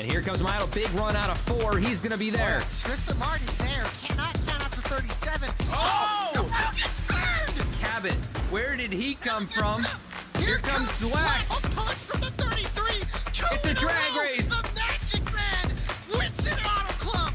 And here comes Milo, big run out of 4. He's going to be there. Chris Marty's there. Cannot count out to 37. Oh! No, Milo gets burned! Cabot, where did he come from? Here comes Zwack. A punch from the 33. It's a drag race. The Magic Man wins it Auto Club.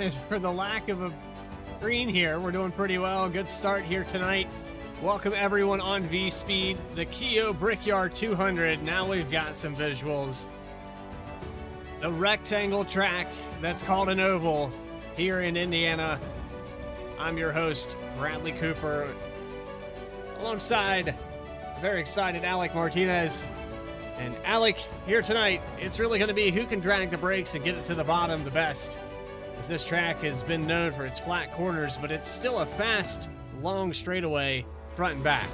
And for the lack of a green here, we're doing pretty well. Good start here tonight. Welcome everyone on VSPEED, the KHIO Brickyard 200. Now we've got some visuals. The rectangle track that's called an oval here in Indiana. I'm your host, Bradley Cooper, alongside very excited Alec Martinez. And Alec, here tonight, it's really going to be who can drag the brakes and get it to the bottom the best. As this track has been known for its flat corners, but it's still a fast, long straightaway, front and back.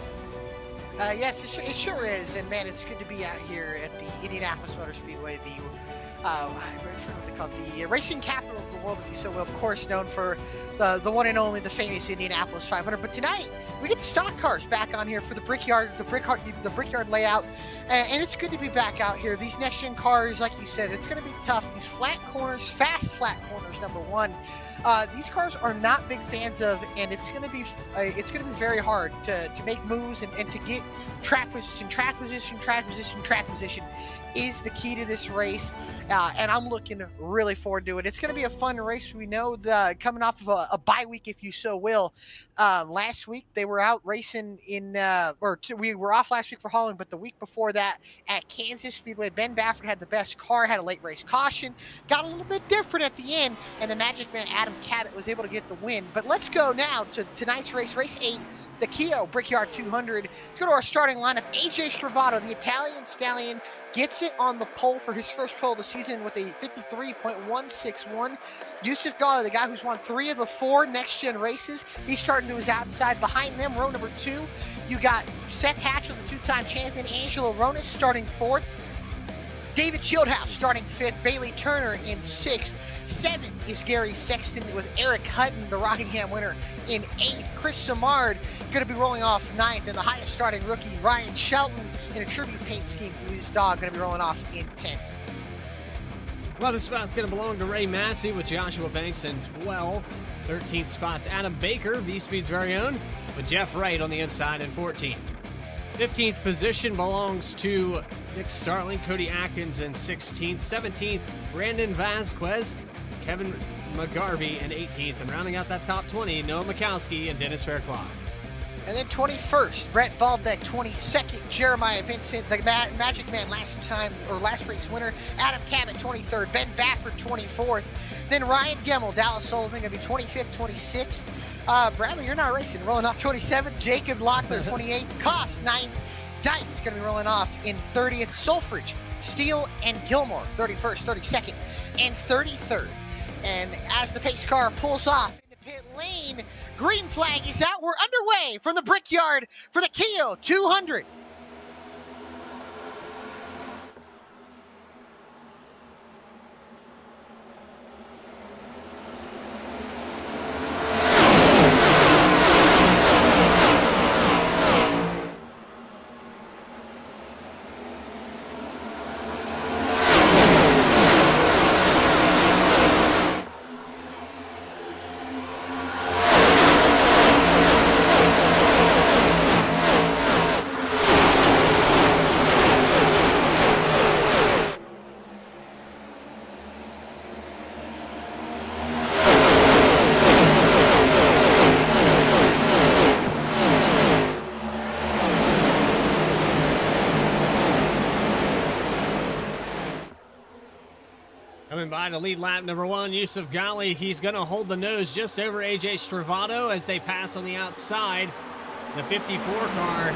Yes, it sure is, and man, it's good to be out here at the Indianapolis Motor Speedway, the racing capital of the world, if you so will. Of course, known for the one and only, the famous Indianapolis 500. But tonight, we get the stock cars back on here for the Brickyard layout, and it's good to be back out here. These next-gen cars, like you said, it's going to be tough. These flat corners, fast flat corners, number one. These cars are not big fans of, and it's going to be very hard to make moves and to get track position is the key to this race, and I'm looking really forward to it. It's going to be a fun race. We know coming off of a bye week, if you so will. Last week they were out racing we were off last week for Holland, but the week before that at Kansas Speedway, Ben Baffert had the best car, had a late race caution, got a little bit different at the end, and the Magic Man Adam Cabot was able to get the win. But let's go now to tonight's race 8, the KHIO Brickyard 200. Let's go to our starting lineup. AJ Stravato, the Italian stallion, gets it on the pole for his first pole of the season with a 53.161. Yusuf Gala, the guy who's won 3 of the 4 next-gen races, he's starting to his outside. Behind them, row number 2, you got Seth Hatchell, the 2-time champion, Angelo Ronis starting 4th, David Shieldhouse starting 5th, Bailey Turner in 6th. 7th is Gary Sexton with Eric Hutton, the Rockingham winner, in 8th. Chris Samard going to be rolling off 9th, and the highest starting rookie, Ryan Shelton, in a tribute paint scheme to his dog, going to be rolling off in 10th. 11th spot's going to belong to Ray Massey with Joshua Banks in 12th. 13th spot's Adam Baker, V-Speed's very own, with Jeff Wright on the inside in 14th. 15th position belongs to Nick Starling, Cody Atkins in 16th. 17th, Brandon Vasquez, Kevin McGarvey in 18th. And rounding out that top 20, Noah Mikowski and Dennis Fairclough. And then 21st, Brett Baldbeck. 22nd, Jeremiah Vincent, the Magic Man last race winner. Adam Cabot, 23rd. Ben Baffert, 24th. Then Ryan Gemmel, Dallas Sullivan, going to be 25th, 26th. Bradley, you're not racing. Rolling off 27th. Jacob Locklear, 28th. Cost, 9th. Dice going to be rolling off in 30th. Sulfridge, Steele, and Gilmore, 31st, 32nd, and 33rd. And as the pace car pulls off into pit lane, green flag is out. We're underway from the Brickyard for the KHIO 200. Coming by to lead lap number 1, Yusuf Ghali. He's going to hold the nose just over AJ Stravato as they pass on the outside. The 54 car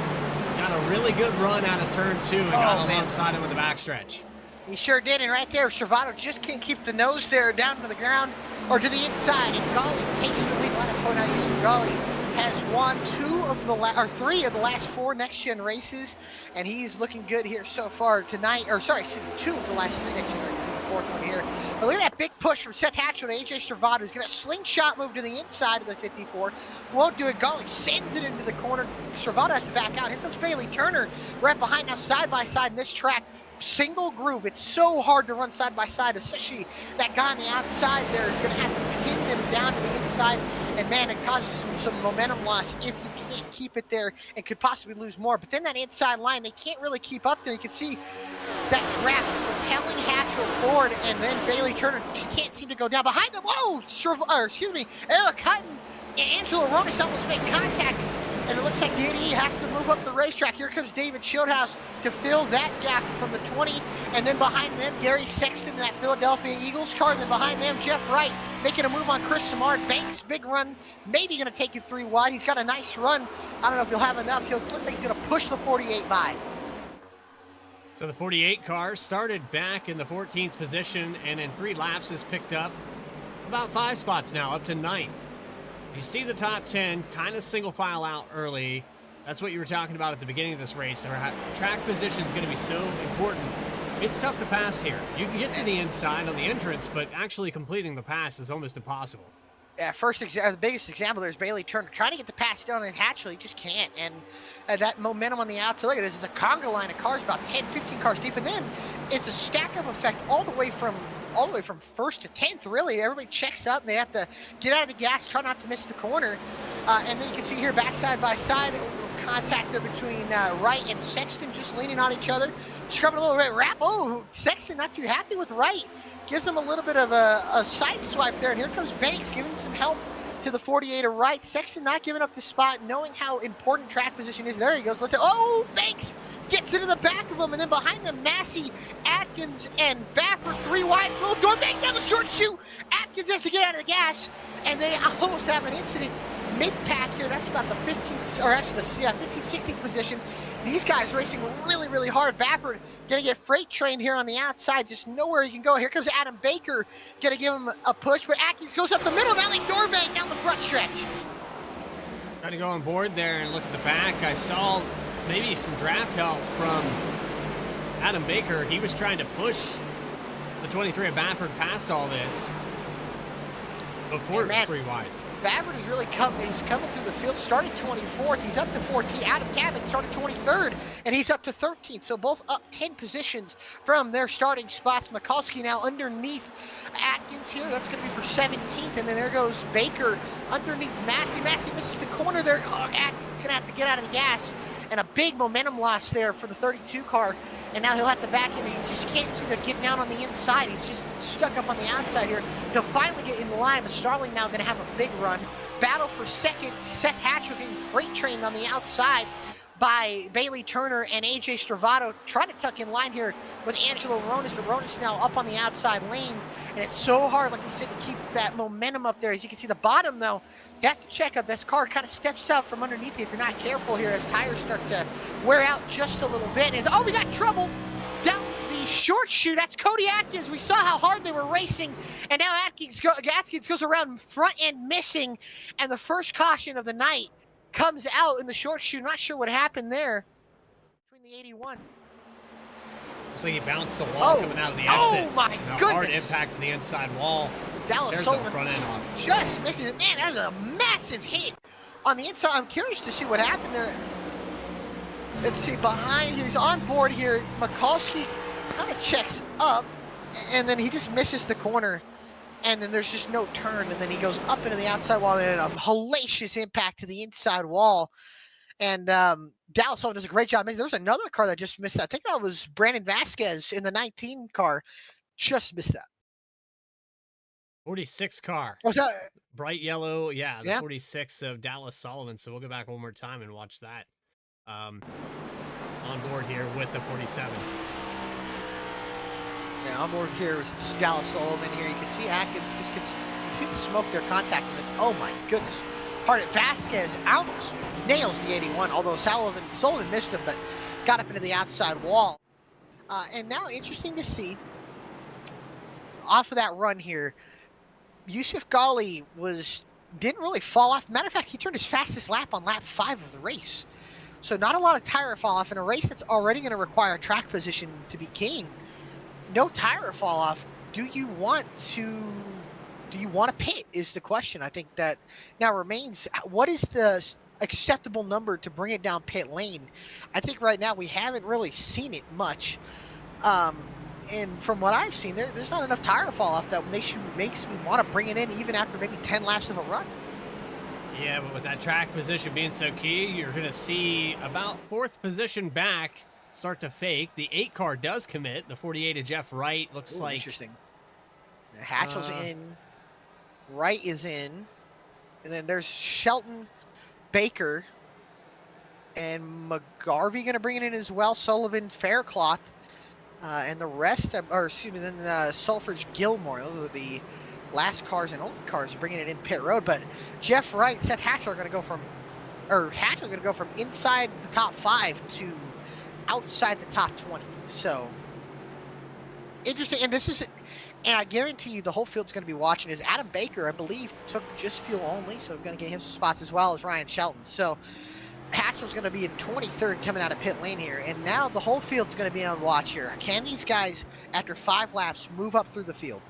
got a really good run out of turn 2 and got alongside him with the backstretch. He sure did, and right there, Stravato just can't keep the nose there down to the ground or to the inside, and Ghali takes the lead. I want to point out Yusuf Ghali has won 3 of the last 4 next-gen races, and he's looking good here so far tonight. Or sorry, 2 of the last 3 next-gen races, and the 4th one here. But look at that big push from Seth Hatchell to AJ Stravato. He's going to slingshot move to the inside of the 54. Won't do it. Ghali sends it into the corner. Stravato has to back out. Here comes Bailey Turner right behind now, side by side in this track. Single groove. It's so hard to run side by side, especially that guy on the outside. They're going to have to pin them down to the inside, and man, it causes some momentum loss if you can't keep it there and could possibly lose more. But then that inside line, they can't really keep up there. You can see that draft propelling Hatchell forward, and then Bailey Turner just can't seem to go down. Behind them, whoa! Eric Hutton and Angelo Ronis almost make contact. And it looks like the ADE has to move up the racetrack. Here comes David Schildhouse to fill that gap from the 20. And then behind them, Gary Sexton in that Philadelphia Eagles car. And then behind them, Jeff Wright making a move on Chris Samard. Banks, big run, maybe going to take it 3 wide. He's got a nice run. I don't know if he'll have enough. Looks like he's going to push the 48 by. So the 48 car started back in the 14th position, and in 3 laps has picked up about 5 spots now, up to 9th. You see the top 10 kind of single file out early. That's what you were talking about at the beginning of this race. Track position is going to be so important. It's tough to pass here. You can get to the inside on the entrance, but actually completing the pass is almost impossible. Yeah, the biggest example there is Bailey Turner trying to get the pass down and Hatchell, he just can't. And that momentum on the outside, look at this, it's a conga line of cars, about 10, 15 cars deep, and then it's a stack-up effect all the way from 1st to 10th, really. Everybody checks up, and they have to get out of the gas, try not to miss the corner. And then you can see here, back side by side, contact there between Wright and Sexton, just leaning on each other, scrubbing a little bit. Sexton not too happy with Wright. Gives him a little bit of a side swipe there, and here comes Banks giving some help to the 48 of Wright. Sexton not giving up the spot, knowing how important track position is. There he goes. Banks gets into the back of him, and then behind them, Massey, Atkins, and Baffert 3 wide. Little door bang down the short shoe. Atkins has to get out of the gas, and they almost have an incident mid-pack here. That's about the 15th, or actually the 15th, 16th position. These guys racing really, really hard. Baffert going to get freight trained here on the outside, just nowhere he can go. Here comes Adam Baker, going to give him a push, but Atkins goes up the middle, now they door bang down the front stretch. Trying to go on board there and look at the back. I saw maybe some draft help from Adam Baker. He was trying to push the 23 of Baffert past all this before it was 3 wide. Baffert is really he's coming through the field, started 24th, he's up to 14th. Adam Cabot started 23rd, and he's up to 13th, so both up 10 positions from their starting spots. Mikulski now underneath Atkins here, that's going to be for 17th, and then there goes Baker underneath Massey. Massey misses the corner there. Atkins is going to have to get out of the gas, and a big momentum loss there for the 32 car, and now he'll have to back in. He just can't seem to get down on the inside. He's just stuck up on the outside here. He'll finally get in line, but Starling now going to have a big run. Battle for second. Seth Hatcher being freight trained on the outside by Bailey Turner and AJ Stravato. Trying to tuck in line here with Angelo Ronis, but Ronis now up on the outside lane, and it's so hard, like we said, to keep that momentum up there. As you can see, the bottom, though, he has to check up. This car kind of steps out from underneath you if you're not careful here as tires start to wear out just a little bit. And we got trouble down the short chute. That's Cody Atkins. We saw how hard they were racing, and now Atkins goes around front end missing, and the first caution of the night comes out in the short chute. Not sure what happened there between the 81. Looks like he bounced the wall coming out of the exit. Oh my goodness! Hard impact to the inside wall. Dallas Sullivan front end off. just misses it. Man, that was a massive hit on the inside. I'm curious to see what happened there. Let's see, behind here, he's on board here. Mikulski kind of checks up, and then he just misses the corner, and then there's just no turn, and then he goes up into the outside wall, and a hellacious impact to the inside wall. And Dallas Sullivan does a great job. There's another car that just missed that. I think that was Brandon Vasquez in the 19 car. Just missed that. 46 car. Was that bright yellow? Yeah, the 46 of Dallas Sullivan. So we'll go back one more time and watch that. On board here with the 47. Now I'm over here with Dallas Sullivan here. You can see Atkins just gets, you see the smoke there contacting it. Oh my goodness. Hard at Vasquez almost nails the 81, although Sullivan missed him, but got up into the outside wall. And now interesting to see, off of that run here, Yusuf Ghali didn't really fall off. Matter of fact, he turned his fastest lap on lap 5 of the race. So not a lot of tire fall off in a race that's already going to require track position to be king. No tire fall off. Do you want to pit is the question. I think that now remains, what is the acceptable number to bring it down pit lane? I think right now we haven't really seen it much. And from what I've seen, there's not enough tire fall off that makes me want to bring it in even after maybe 10 laps of a run. Yeah, but with that track position being so key, you're going to see about 4th position back start to fake. The 8 car does commit. The 48 of Jeff Wright looks like... Interesting. Hatchell's in. Wright is in. And then there's Shelton, Baker, and McGarvey going to bring it in as well. Sullivan, Faircloth. And the rest, then Sulfur's Gilmore. Those are the last cars and only cars bringing it in pit road. But Jeff Wright, Seth Hatchell are going to go from inside the top 5 to outside the top 20. So interesting. And I guarantee you the whole field's going to be watching. Is Adam Baker, I believe, took just fuel only, so going to get him some spots as well as Ryan Shelton. So Hatchell's going to be in 23rd coming out of pit lane here, and now the whole field's going to be on watch here. Can these guys, after 5 laps, move up through the field?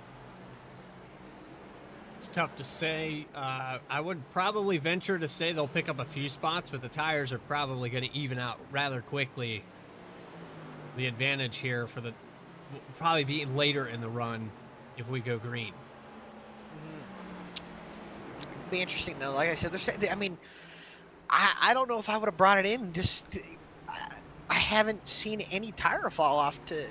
It's tough to say. I would probably venture to say they'll pick up a few spots, but the tires are probably going to even out rather quickly. The advantage here for will probably be later in the run if we go green. Be interesting though. Like I said, I don't know if I would have brought it in. I haven't seen any tire fall off to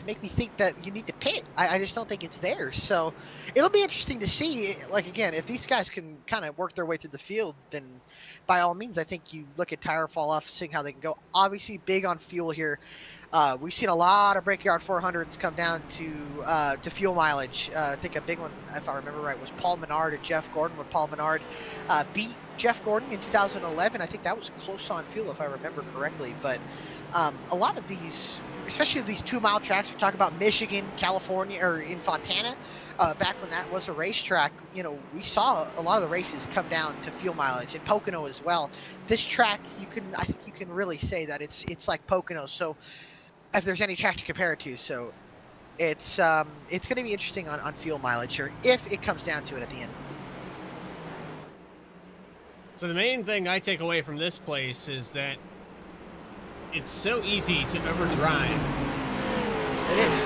make me think that you need to pit. I just don't think it's there. So it'll be interesting to see. Like again, if these guys can kind of work their way through the field, then by all means, I think you look at tire fall off, seeing how they can go. Obviously, big on fuel here. We've seen a lot of Brickyard 400s come down to fuel mileage. I think a big one, if I remember right, was Paul Menard and Jeff Gordon, where Paul Menard beat Jeff Gordon in 2011. I think that was close on fuel, if I remember correctly. But a lot of these, especially these 2-mile tracks, we talk about Michigan, California, or in Fontana, back when that was a racetrack, we saw a lot of the races come down to fuel mileage, and Pocono as well. This track, I think you can really say that it's like Pocono. So if there's any track to compare it to, so it's going to be interesting on fuel mileage here if it comes down to it at the end. So the main thing I take away from this place is that it's so easy to overdrive. It is.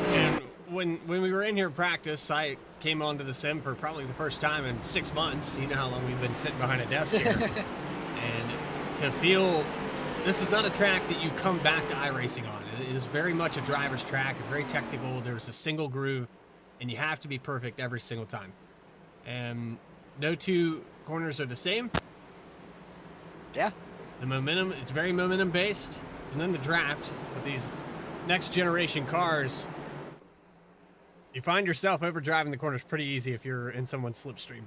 And when we were in here practice, I came onto the sim for probably the first time in 6 months. You know how long we've been sitting behind a desk here. And to feel, this is not a track that you come back to iRacing on. It is very much a driver's track. It's very technical. There's a single groove, and you have to be perfect every single time. And no 2 corners are the same. Yeah. The momentum, it's very momentum based. And then the draft with these next generation cars, you find yourself overdriving the corners pretty easy if you're in someone's slipstream.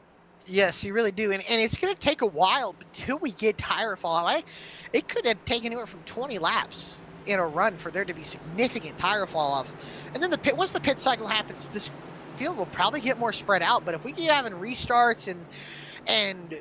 Yes, you really do. And it's going to take a while until we get tire fall. It could have taken anywhere from 20 laps in a run for there to be significant tire fall off. And then once the pit cycle happens, this field will probably get more spread out. But if we keep having restarts and the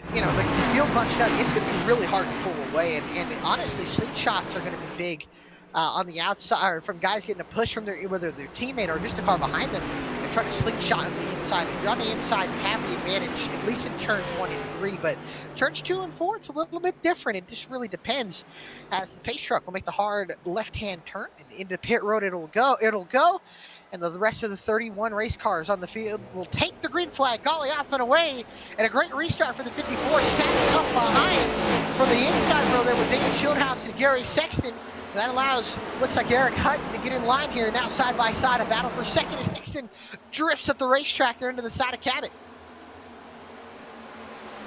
field bunched up, it's going to be really hard to pull away. And honestly, slingshots are going to be big on the outside, or from guys getting a push from whether their teammate or just a car behind them, and try to slingshot on the inside. If you're on the inside, you have the advantage, at least in turns 1 and 3. But turns 2 and 4, it's a little bit different. It just really depends, as the pace truck will make the hard left-hand turn, and into pit road it'll go. And the rest of the 31 race cars on the field will take the green flag. Golly, off and away. And a great restart for the 54, stacking up behind from the inside row there with David Schildhouse and Gary Sexton. That allows, looks like Eric Hutton to get in line here. Now side by side, a battle for second as Sexton drifts up the racetrack there into the side of Cabot.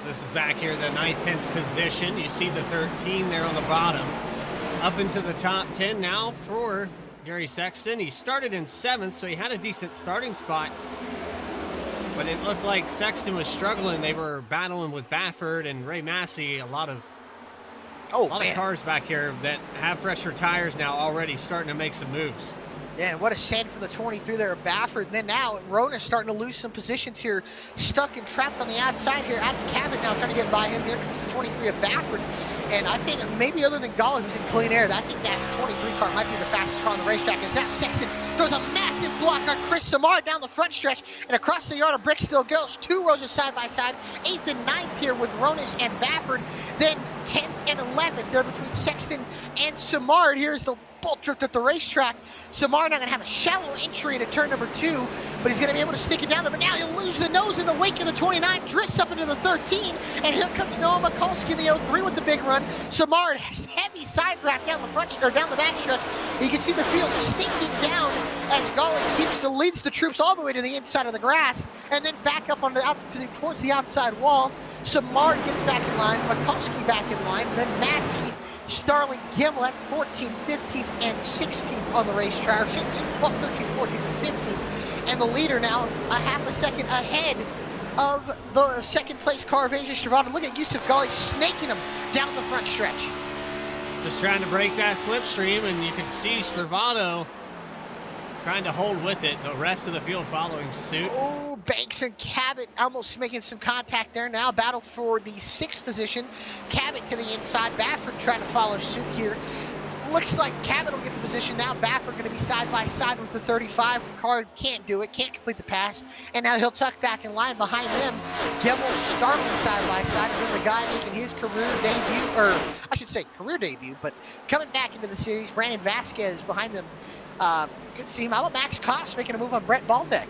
This is back here, the 9th, 10th position. You see the 13 there on the bottom. Up into the top 10 now for Gary Sexton. He started in 7th, so he had a decent starting spot. But it looked like Sexton was struggling. They were battling with Baffert and Ray Massey. A lot of cars back here that have fresher tires now already starting to make some moves. Yeah, and what a send for the 23 there of Baffert. And then now Rona's starting to lose some positions here, stuck and trapped on the outside here. Adam Cabot now trying to get by him. Here comes the 23 of Baffert. And I think maybe other than Gala, who's in clean air, I think that 23 car might be the fastest car on the racetrack. As now Sexton throws a massive block on Chris Samar down the front stretch, and across the yard of Brick still goes. 2 rows of side by side, 8th and 9th here with Ronas and Baffert. Then 10th and 11th there between Sexton and Samar. Here's the bull tripped at the racetrack. Samar now going to have a shallow entry into turn number 2, but he's going to be able to stick it down there. But now he'll lose the nose in the wake of the 29, drifts up into the 13, and here comes Noah Mikulski in the 03 with the big run. Samar has heavy side draft down the front or down the back stretch. You can see the field sneaking down as Golly leads the troops all the way to the inside of the grass, and then back up on the towards the outside wall. Samar gets back in line, Mikulski back in line, and then Massey, Starling, Gimmel, that's 14th, 15th, and 16th on the racetrack. 12, 13, 14, and 15th. And the leader now a half a second ahead of the second place car of AJ Stravado. Look at Yusuf Ghali snaking him down the front stretch. Just trying to break that slipstream, and you can see Stravado trying to hold with it. The rest of the field following suit. Oh, Banks and Cabot almost making some contact there. Now battle for the 6th position. Cabot to the inside. Baffert trying to follow suit here. Looks like Cabot will get the position now. Baffert going to be side by side with the 35. Car can't do it, can't complete the pass. And now he'll tuck back in line behind them. Gimmel Starling side by side. And then the guy making his career debut, or I should say career debut, but coming back into the series, Brandon Vasquez behind them. Good to see him. How about Max Koss making a move on Brett Baldeck?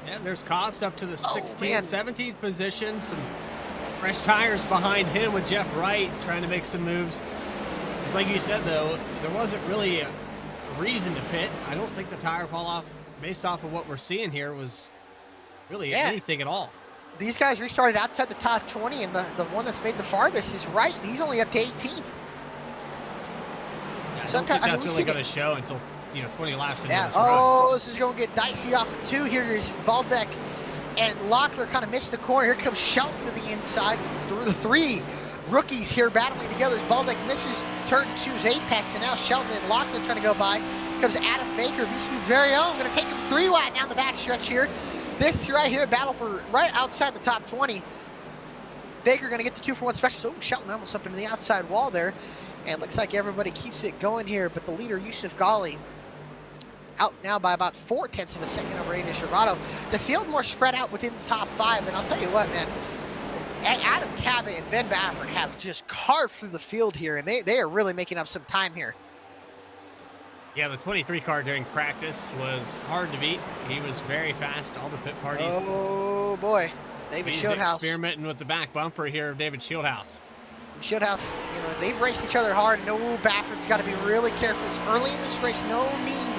Yeah, there's Koss up to the 16th, 17th position. Some fresh tires behind him with Jeff Wright trying to make some moves. It's like you said, though, there wasn't really a reason to pit. I don't think the tire fall off, based off of what we're seeing here, was really anything at all. These guys restarted outside the top 20, and the one that's made the farthest is Wright. He's only up to 18th. Yeah, I don't think that's really going to show until 20 laps into this run. This is going to get dicey off of 2. Here is Baldeck and Locklear kind of missed the corner. Here comes Shelton to the inside through the 3 rookies here battling together as Baldeck misses turn 2's apex, and now Shelton and Locklear trying to go by. Comes Adam Baker, VSPEED's very own, going to take him 3 wide down the back stretch here. This right here, battle for right outside the top 20. Baker going to get the 2-for-1 special. Oh, Shelton almost up into the outside wall there. And looks like everybody keeps it going here, but the leader, Yusuf Ghali, out now by about 0.4 of a second over AJ Stravado. The field more spread out within the top 5, and I'll tell you what, man, Adam Cabot and Ben Baffert have just carved through the field here, and they are really making up some time here. Yeah, the 23 car during practice was hard to beat. He was very fast, all the pit parties. Oh, boy. David Shieldhouse. Experimenting with the back bumper here of David Shieldhouse. Shieldhouse, they've raced each other hard. No, Baffert's got to be really careful. It's early in this race. No need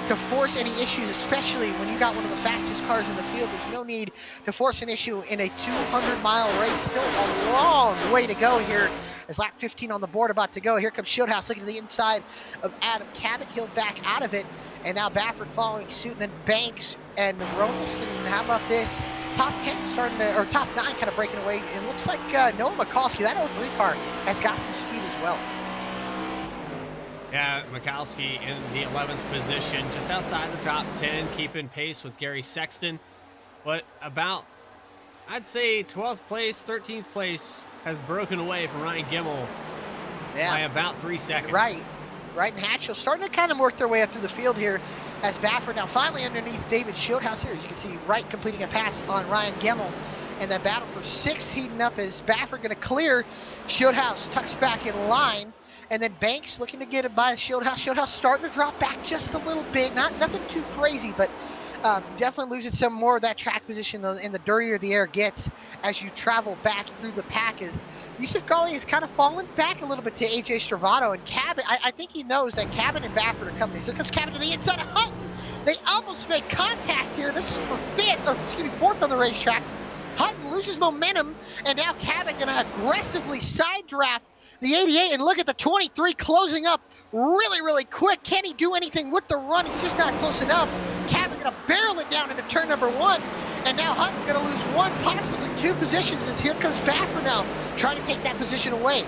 to force any issues, especially when you got one of the fastest cars in the field. There's no need to force an issue in a 200-mile race. Still a long way to go here. As lap 15 on the board about to go. Here comes Shieldhouse looking to the inside of Adam Cabot. He'll back out of it. And now Baffert following suit. And then Banks and Ronas. And how about this? Top 10 starting to, or top 9 kind of breaking away. It looks like Noah Mikulski, that 03 car, has got some speed as well. Yeah, Mikulski in the 11th position, just outside the top 10, keeping pace with Gary Sexton. But about, I'd say 12th place, 13th place has broken away from Ryan Gimmel by about 3 seconds. Wright and Hatchell starting to kind of work their way up through the field here as Baffert now finally underneath David Shieldhouse here. As you can see, Wright completing a pass on Ryan Gimmel. And that battle for 6th heating up as Baffert going to clear. Shieldhouse tucks back in line. And then Banks looking to get it by Shieldhouse. Shieldhouse starting to drop back just a little bit. Nothing too crazy, but definitely losing some more of that track position in the dirtier the air gets as you travel back through the pack. As Yusuf Ghali is kind of falling back a little bit to AJ Stravado, and Cabot, I think he knows that Cabot and Baffert are coming. So here comes Cabot to the inside of Hutton. They almost make contact here. This is for 4th on the racetrack. Hutton loses momentum, and now Cabot going to aggressively side draft the 88, and look at the 23 closing up really, really quick. Can he do anything with the run? He's just not close enough. Cabot gonna barrel it down into turn number 1, and now Hutton gonna lose 1, possibly 2 positions as here comes Baffert now, trying to take that position away.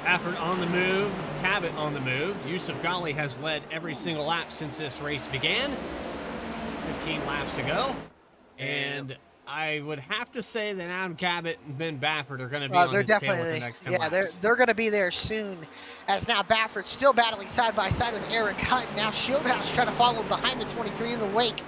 Baffert on the move, Cabot on the move. Yusuf Ghali has led every single lap since this race began, 15 laps ago. And I would have to say that Adam Cabot and Ben Baffert are going to be on his tail with the next 10 laps. They're going to be there soon, as now Baffert still battling side by side with Eric Hutton. Now Shieldhouse trying to follow behind the 23 in the wake.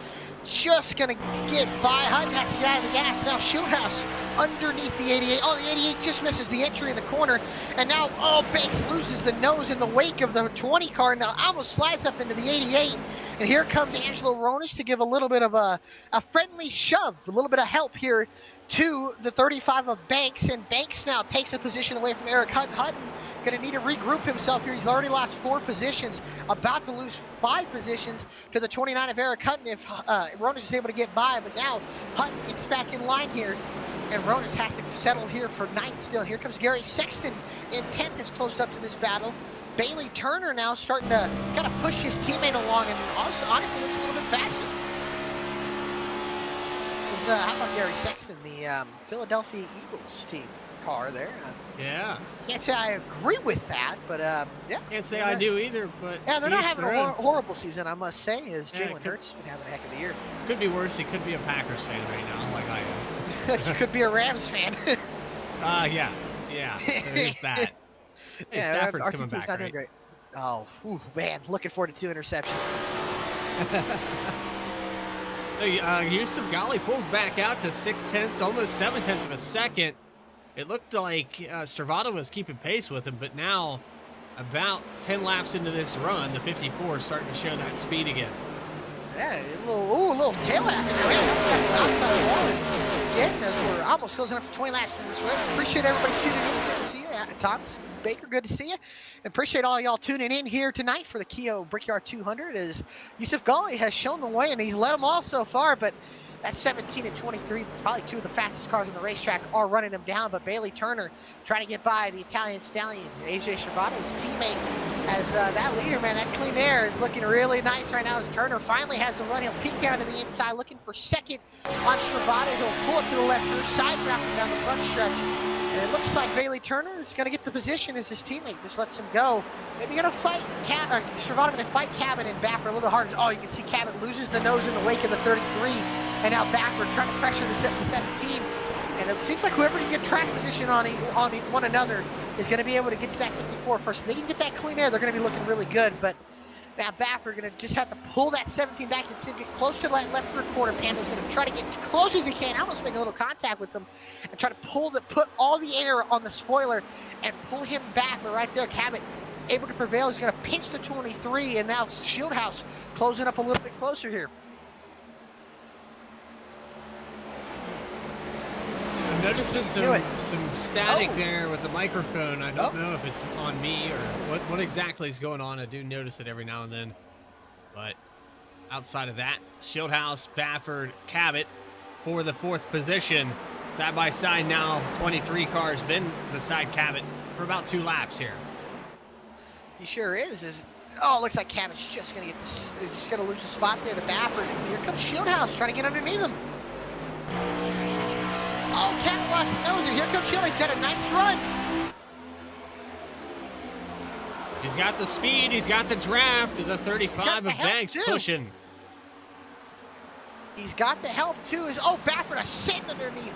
Just going to get by. Hutton has to get out of the gas. Now Shieldhouse underneath the 88. Oh, the 88 just misses the entry in the corner. And now, Banks loses the nose in the wake of the 20 car. Now almost slides up into the 88. And here comes Angelo Ronis to give a little bit of a friendly shove, a little bit of help here to the 35 of Banks. And Banks now takes a position away from Eric Hutton. Hutton going to need to regroup himself here. He's already lost 4 positions, about to lose 5 positions to the 29 of Eric Hutton if Ronis is able to get by. But now Hutton gets back in line here, and Ronis has to settle here for 9th still. And here comes Gary Sexton in 10th, has closed up to this battle. Bailey Turner now starting to kind of push his teammate along, and also, honestly looks a little bit faster. How about Gary Sexton, the Philadelphia Eagles team car there? Yeah. Can't say I agree with that, but yeah. Can't say I do either, but yeah, they're not having a horrible season, I must say, as Jalen Hurts has been having a heck of a year. Could be worse. He could be a Packers fan right now, like I am. You could be a Rams fan. Yeah, there is that. Hey, Yeah, Stafford's our coming team's back, not doing right? great. Oh, man, looking forward to 2 interceptions. Yusuf Ghali pulls back out to 6/10, almost 7/10 of a second. It looked like Stravato was keeping pace with him, but now, about 10 laps into this run, the 54 is starting to show that speed again. Yeah, a little tail after there. Outside wall again, as we're almost closing up to 20 laps in this race. Appreciate everybody tuning in. Good to see you. Thomas Baker, good to see you. And appreciate all y'all tuning in here tonight for the KHIO Brickyard 200, as Yusuf Ghali has shown the way, and he's led them all so far, but that 17 and 23, probably 2 of the fastest cars on the racetrack, are running them down. But Bailey Turner trying to get by the Italian Stallion. AJ Stravato, his teammate, as that leader, man, that clean air is looking really nice right now as Turner finally has the run. He'll peek down to the inside, looking for second on Stravato. He'll pull up to the left, side wrapping down the front stretch. And it looks like Bailey Turner is going to get the position as his teammate just lets him go. Maybe going to fight Stravato going to fight Cabot and Baffert a little harder. Oh, you can see Cabot loses the nose in the wake of the 33. And now Baffert trying to pressure the 17. And it seems like whoever can get track position on one another is going to be able to get to that 54 first. If they can get that clean air, they're going to be looking really good. But now Baffert going to just have to pull that 17 back and see him get close to that left rear quarter panel. He's going to try to get as close as he can, almost make a little contact with him, and try to put all the air on the spoiler and pull him back. But right there, Cabot able to prevail. He's going to pinch the 23, and now Shieldhouse closing up a little bit closer here. I'm noticing some static there with the microphone. I don't know if it's on me or what exactly is going on. I do notice it every now and then. But outside of that, Shieldhouse, Baffert, Cabot for the 4th position. Side by side now, 23 cars been beside Cabot for about 2 laps here. He sure is. Oh, it looks like Cabot's just going to get this. He's just going to lose the spot there to Baffert. And here comes Shieldhouse trying to get underneath him. Oh, Cabot lost the nose, and here comes Shieldhouse. He's got a nice run. He's got the speed. He's got the draft. The 35 of Banks pushing. He's got the help, too. Baffert is sitting underneath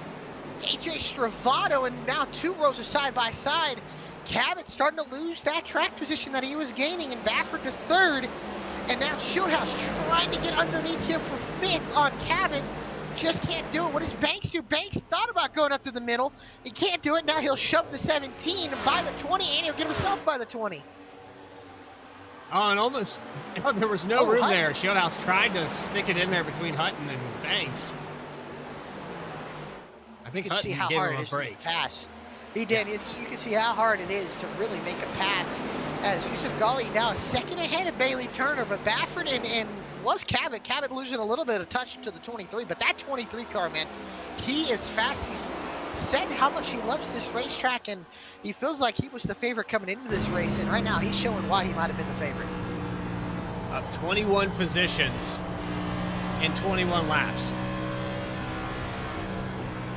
AJ Stravato, and now 2 rows of side by side. Cabot starting to lose that track position that he was gaining, and Baffert to 3rd. And now Shieldhouse trying to get underneath here for 5th on Cabot. Just can't do it. What does Banks do? Banks thought about going up to the middle. He can't do it. Now he'll shove the 17 by the 20, and he'll get himself by the 20. Oh, and almost, there was no room there. Shieldhouse tried to stick it in there between Hutton and Banks. I think Hutton gave him a break. Pass. He did. You can see how hard it is to really make a pass. As Yusuf Ghali now 2nd ahead of Bailey Turner, but Baffert and was Cabot. Cabot losing a little bit of touch to the 23, but that 23 car, man, he is fast. He's said how much he loves this racetrack, and he feels like he was the favorite coming into this race, and right now he's showing why he might have been the favorite. Up 21 positions in 21 laps.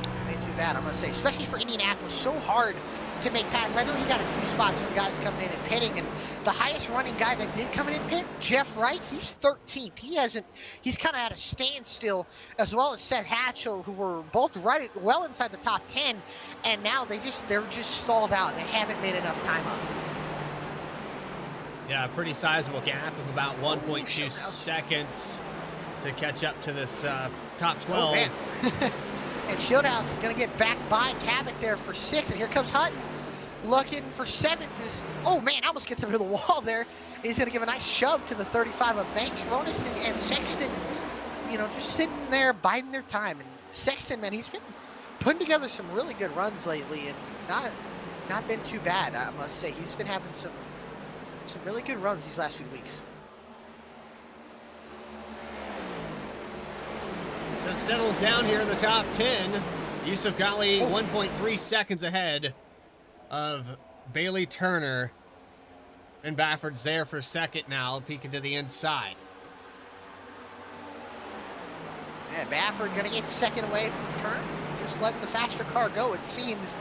That ain't too bad, I must say, especially for Indianapolis. So hard to make passes. I know he got a few spots from guys coming in and pitting, and the highest running guy that did come in and pit, Jeff Wright, he's 13th. He's kind of at a standstill, as well as Seth Hatchell, who were both well inside the top 10, and now they're just stalled out. They haven't made enough time up. Yeah, a pretty sizable gap of about 1.2 seconds to catch up to this top 12. Oh, man. And Shieldhouse is going to get back by Cabot there for 6th, and here comes Hutton looking for 7th. Oh man, almost gets him to the wall there. He's going to give a nice shove to the 35 of Banks. Ronis and Sexton, you know, just sitting there biding their time. And Sexton, man, he's been putting together some really good runs lately, and not been too bad, I must say. He's been having some really good runs these last few weeks. So it settles down here in the top 10. Yusuf Ghali 1.3 seconds ahead of Bailey Turner. And Bafford's there for second now, peeking to the inside. Yeah, Bafford going to get second away. Turner just letting the faster car go, it seems.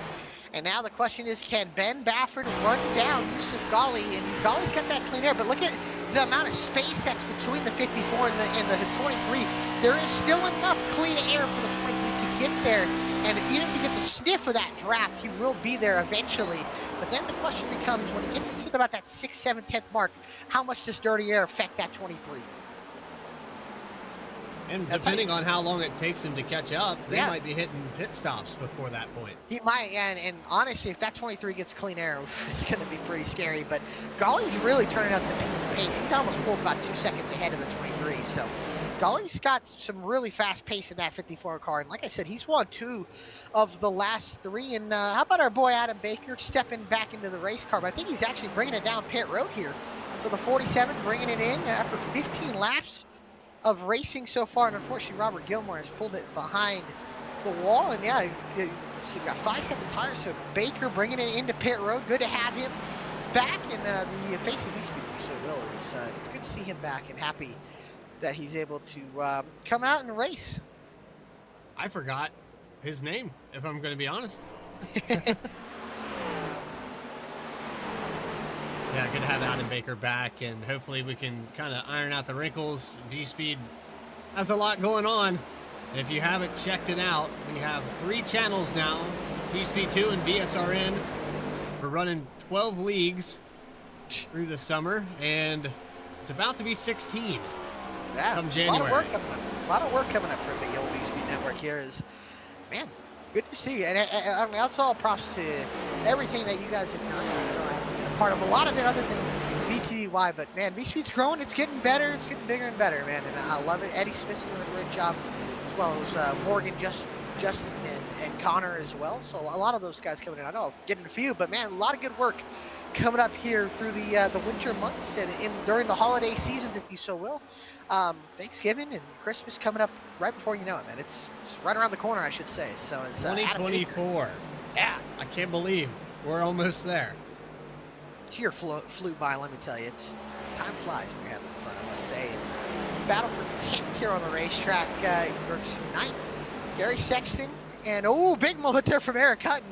And now the question is, can Ben Bafford run down Yusuf Ghali? And Ghali's got that clean air, but look at the amount of space that's between the 54 and the 23. There is still enough clean air for the 23 to get there. And even if he gets a sniff of that draft, he will be there eventually. But then the question becomes, when it gets to about that 6th, 7th, 10th mark, how much does dirty air affect that 23? And depending on how long it takes him to catch up, they Yeah. might be hitting pit stops before that point. He might, and honestly, if that 23 gets clean air, it's going to be pretty scary. But Ghali's really turning up the pace. He's almost pulled about 2 seconds ahead of the 23. So Ghali's got some really fast pace in that 54 car. And like I said, he's won 2 of the last 3. And how about our boy Adam Baker stepping back into the race car? But I think he's actually bringing it down pit road here. So the 47 bringing it in after 15 laps of racing so far, and unfortunately Robert Gilmore has pulled it behind the wall. And yeah, so you've got 5 sets of tires, so Baker bringing it into pit road. Good to have him back, and the face of VSPEED for so will is it's good to see him back, and happy that he's able to come out and race. I forgot his name, if I'm going to be honest. Yeah, good to have Adam Baker back, and hopefully we can kind of iron out the wrinkles. VSPEED has a lot going on. If you haven't checked it out, we have 3 channels now, VSPEED 2 and VSRN. We're running 12 leagues through the summer, and it's about to be 16 come January. A lot of work coming up for the old VSPEED network here. Is, man, good to see. And I mean, that's all props to everything that you guys have done. I haven't been a part of a lot of it other than BTDY, but man, VSPEED's growing. It's getting better. It's getting bigger and better, man. And I love it. Eddie Smith's doing a great job, as well as Morgan, Justin, and Connor as well. So a lot of those guys coming in. I know I'm getting a few, but man, a lot of good work coming up here through the winter months and during the holiday seasons, if you so will. Thanksgiving and Christmas coming up right before you know it, man. It's right around the corner, I should say. So it's 2024. Yeah, I can't believe we're almost there. This year flew by. Let me tell you, time flies when you're having fun. I must say, it's battle for 10th here on the racetrack. Or 9th. Gary Sexton, and big moment there from Eric Hutton,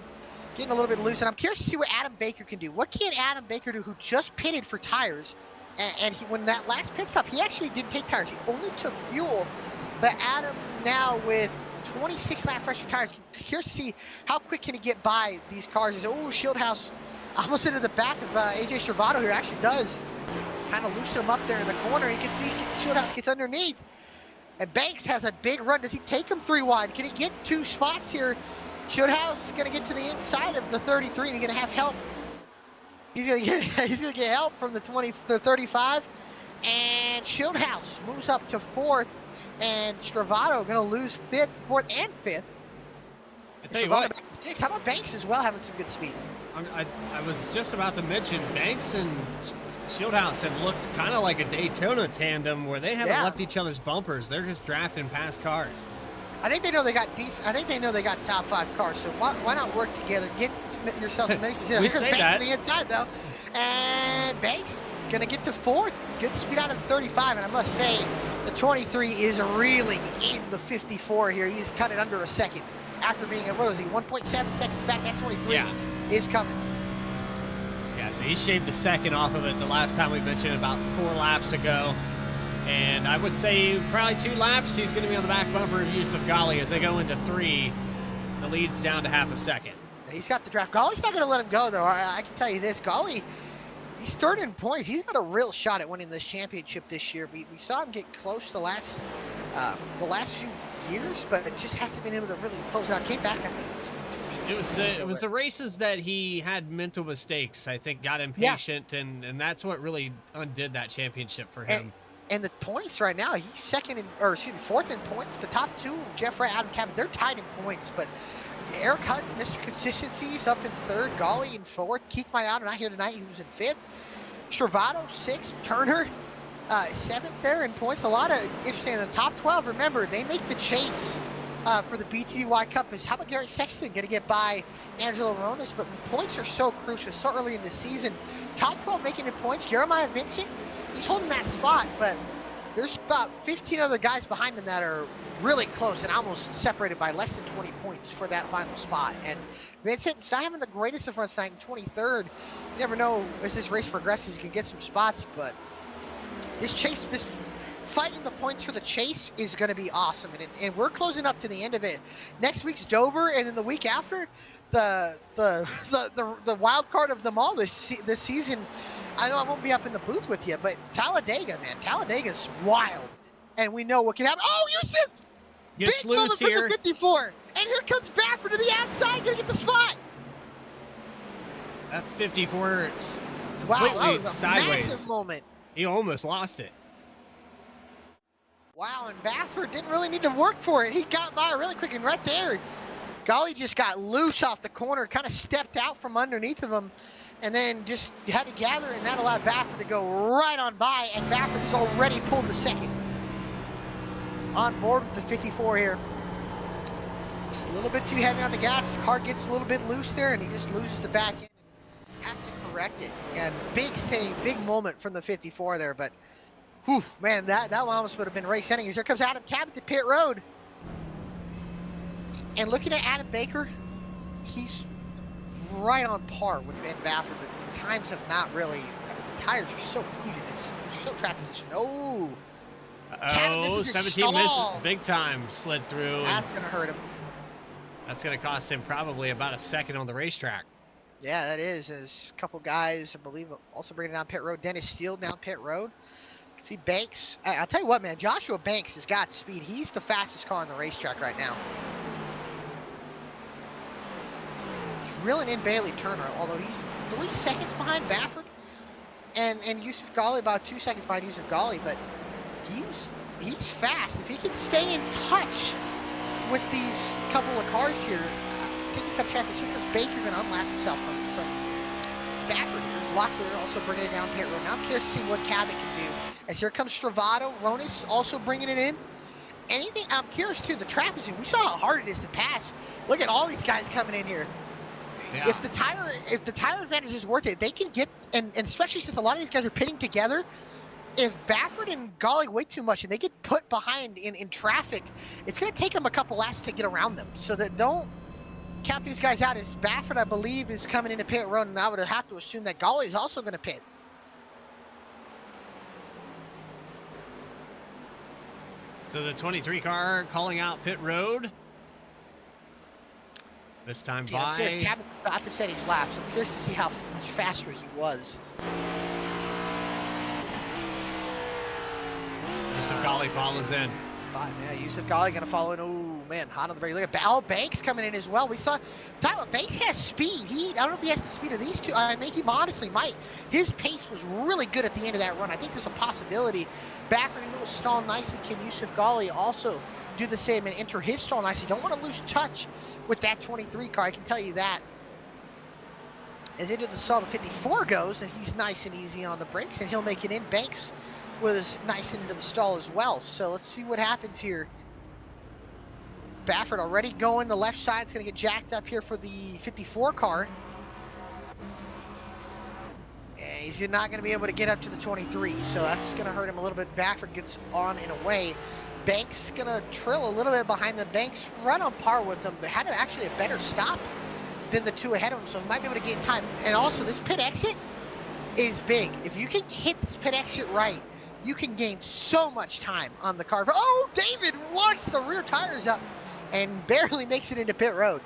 getting a little bit loose. And I'm curious to see what Adam Baker can do. What can Adam Baker do, who just pitted for tires? And when that last pit stop, he actually didn't take tires. He only took fuel. But Adam now with 26 lap fresher tires, curious to see how quick can he get by these cars. Shieldhouse almost into the back of AJ Stravato here. Actually does kind of loosen him up there in the corner. You can see Shieldhouse gets underneath. And Banks has a big run. Does he take him 3 wide? Can he get 2 spots here? Shieldhouse going to get to the inside of the 33, and he's going to have help. He's gonna get help from the 35, and Shieldhouse moves up to 4th, and Stravato gonna lose 4th and 5th. I tell you what, 6th. How about Banks as well, having some good speed? I was just about to mention Banks and Shieldhouse have looked kind of like a Daytona tandem where they haven't left each other's bumpers. They're just drafting past cars. I think they know they got decent. I think they know they got top 5 cars. So why not work together? Get yourself to make. We say that. On the inside though, and Banks gonna get to 4th. Good speed out of the 35, and I must say, the 23 is reeling in the 54 here. He's cut it under a second after being at, what was he, 1.7 seconds back. That 23 is coming. Yeah, so he shaved a second off of it the last time we mentioned about 4 laps ago. And I would say probably 2 laps, he's going to be on the back bumper of Yusuf Ghali. As they go into 3, the lead's down to half a second. He's got the draft. Ghali's not going to let him go, though. I can tell you this. Ghali, he's third in points. He's got a real shot at winning this championship this year. We saw him get close the last few years, but it just hasn't been able to really close it out. Came back, I think. It was the races that he had mental mistakes, I think, got impatient, and that's what really undid that championship for him. And the points right now, he's 4th in points. The top 2, Jeffrey, Adam Cabot, they're tied in points, but Eric Hunt, Mr. Consistency, is up in 3rd. Ghali in 4th. Keith Mayato not here tonight. He was in 5th. Travato 6th. Turner 7th there in points. A lot of interesting in the top 12. Remember, they make the chase for the BTDY Cup. Is how about Gary Sexton going to get by Angelo Ronis? But points are so crucial so early in the season. Top 12 making it points. Jeremiah Vincent, he's holding that spot, but there's about 15 other guys behind him that are really close and almost separated by less than 20 points for that final spot. And Vincent's not having the greatest of runs tonight in 23rd. You never know as this race progresses, you can get some spots, but this fight in the points for the chase is going to be awesome. And we're closing up to the end of it. Next week's Dover, and then the week after, the wild card of them all this season. I know I won't be up in the booth with you, but Talladega, man. Talladega's wild. And we know what can happen. Oh, Yusuf! Gets Big loose moment here. For the 54. And here comes Baffert to the outside, gonna get the spot. That 54 Wow, that completely was a sideways. massive moment. He almost lost it. Wow, and Baffert didn't really need to work for it. He got by really quick, and right there, Ghali just got loose off the corner, kind of stepped out from underneath of him, and then just had to gather, and that allowed Baffert to go right on by, and Baffert has already pulled the second. On board with the 54 here. Just a little bit too heavy on the gas. The car gets a little bit loose there, and he just loses the back end and has to correct it. And big save, big moment from the 54 there, but whew, man, that one almost would have been race ending. Here comes Adam Cabot to pit road. And looking at Adam Baker, he's right on par with Ben Baffert. The times have not really, the tires are so even. It's so track position. Oh, 17 missed big time, slid through. That's going to hurt him. That's going to cost him probably about a second on the racetrack. Yeah, that is. There's a couple guys, I believe, also bringing down pit road. Dennis Steele down pit road. See Banks. I'll tell you what, man. Joshua Banks has got speed. He's the fastest car on the racetrack right now. He's reeling in Bailey Turner, although he's 3 seconds behind Baffert. And Yusuf Ghali about 2 seconds behind Yusuf Ghali, but he's fast. If he can stay in touch with these couple of cars here, I think he's got a chance. As soon as Baker going to unlap himself from Baffert. There's Locklear also bringing it down pit road. Now I'm curious to see what Cabot can do. As here comes Travato, Ronis also bringing it in. Anything, I'm curious too, the trap is in. We saw how hard it is to pass. Look at all these guys coming in here. Yeah. If the tire advantage is worth it, they can get, and especially since a lot of these guys are pitting together, if Baffert and Ghali wait too much and they get put behind in traffic, it's going to take them a couple laps to get around them. So that don't count these guys out. As Baffert, I believe, is coming into pit road, and I would have to assume that Ghali is also going to pit. So the 23 car calling out pit road. This time by... I'm curious, Cabot about to set his laps. I'm curious to see how much faster he was. Yusuf Ghali follows in. Yeah, Yusuf Ghali going to follow in. Oh, man, hot on the brake. Look at Banks coming in as well. We saw Tyler Banks has speed. I don't know if he has the speed of these two. I mean, he honestly might. His pace was really good at the end of that run. I think there's a possibility. Baffert into a stall nicely. Can Yusuf Ghali also do the same and enter his stall nicely? Don't want to lose touch with that 23 car, I can tell you that. As into the stall, the 54 goes, and he's nice and easy on the brakes, and he'll make it in. Banks was nice into the stall as well. So let's see what happens here. Baffert already going. The left side's going to get jacked up here for the 54 car. And he's not going to be able to get up to the 23, so that's going to hurt him a little bit. Baffert gets on and away. Banks going to trail a little bit behind them. Banks run on par with them, but had actually a better stop than the two ahead of him, so he might be able to gain time. And also, this pit exit is big. If you can hit this pit exit right, you can gain so much time on the car. Oh, David locks the rear tires up and barely makes it into pit road.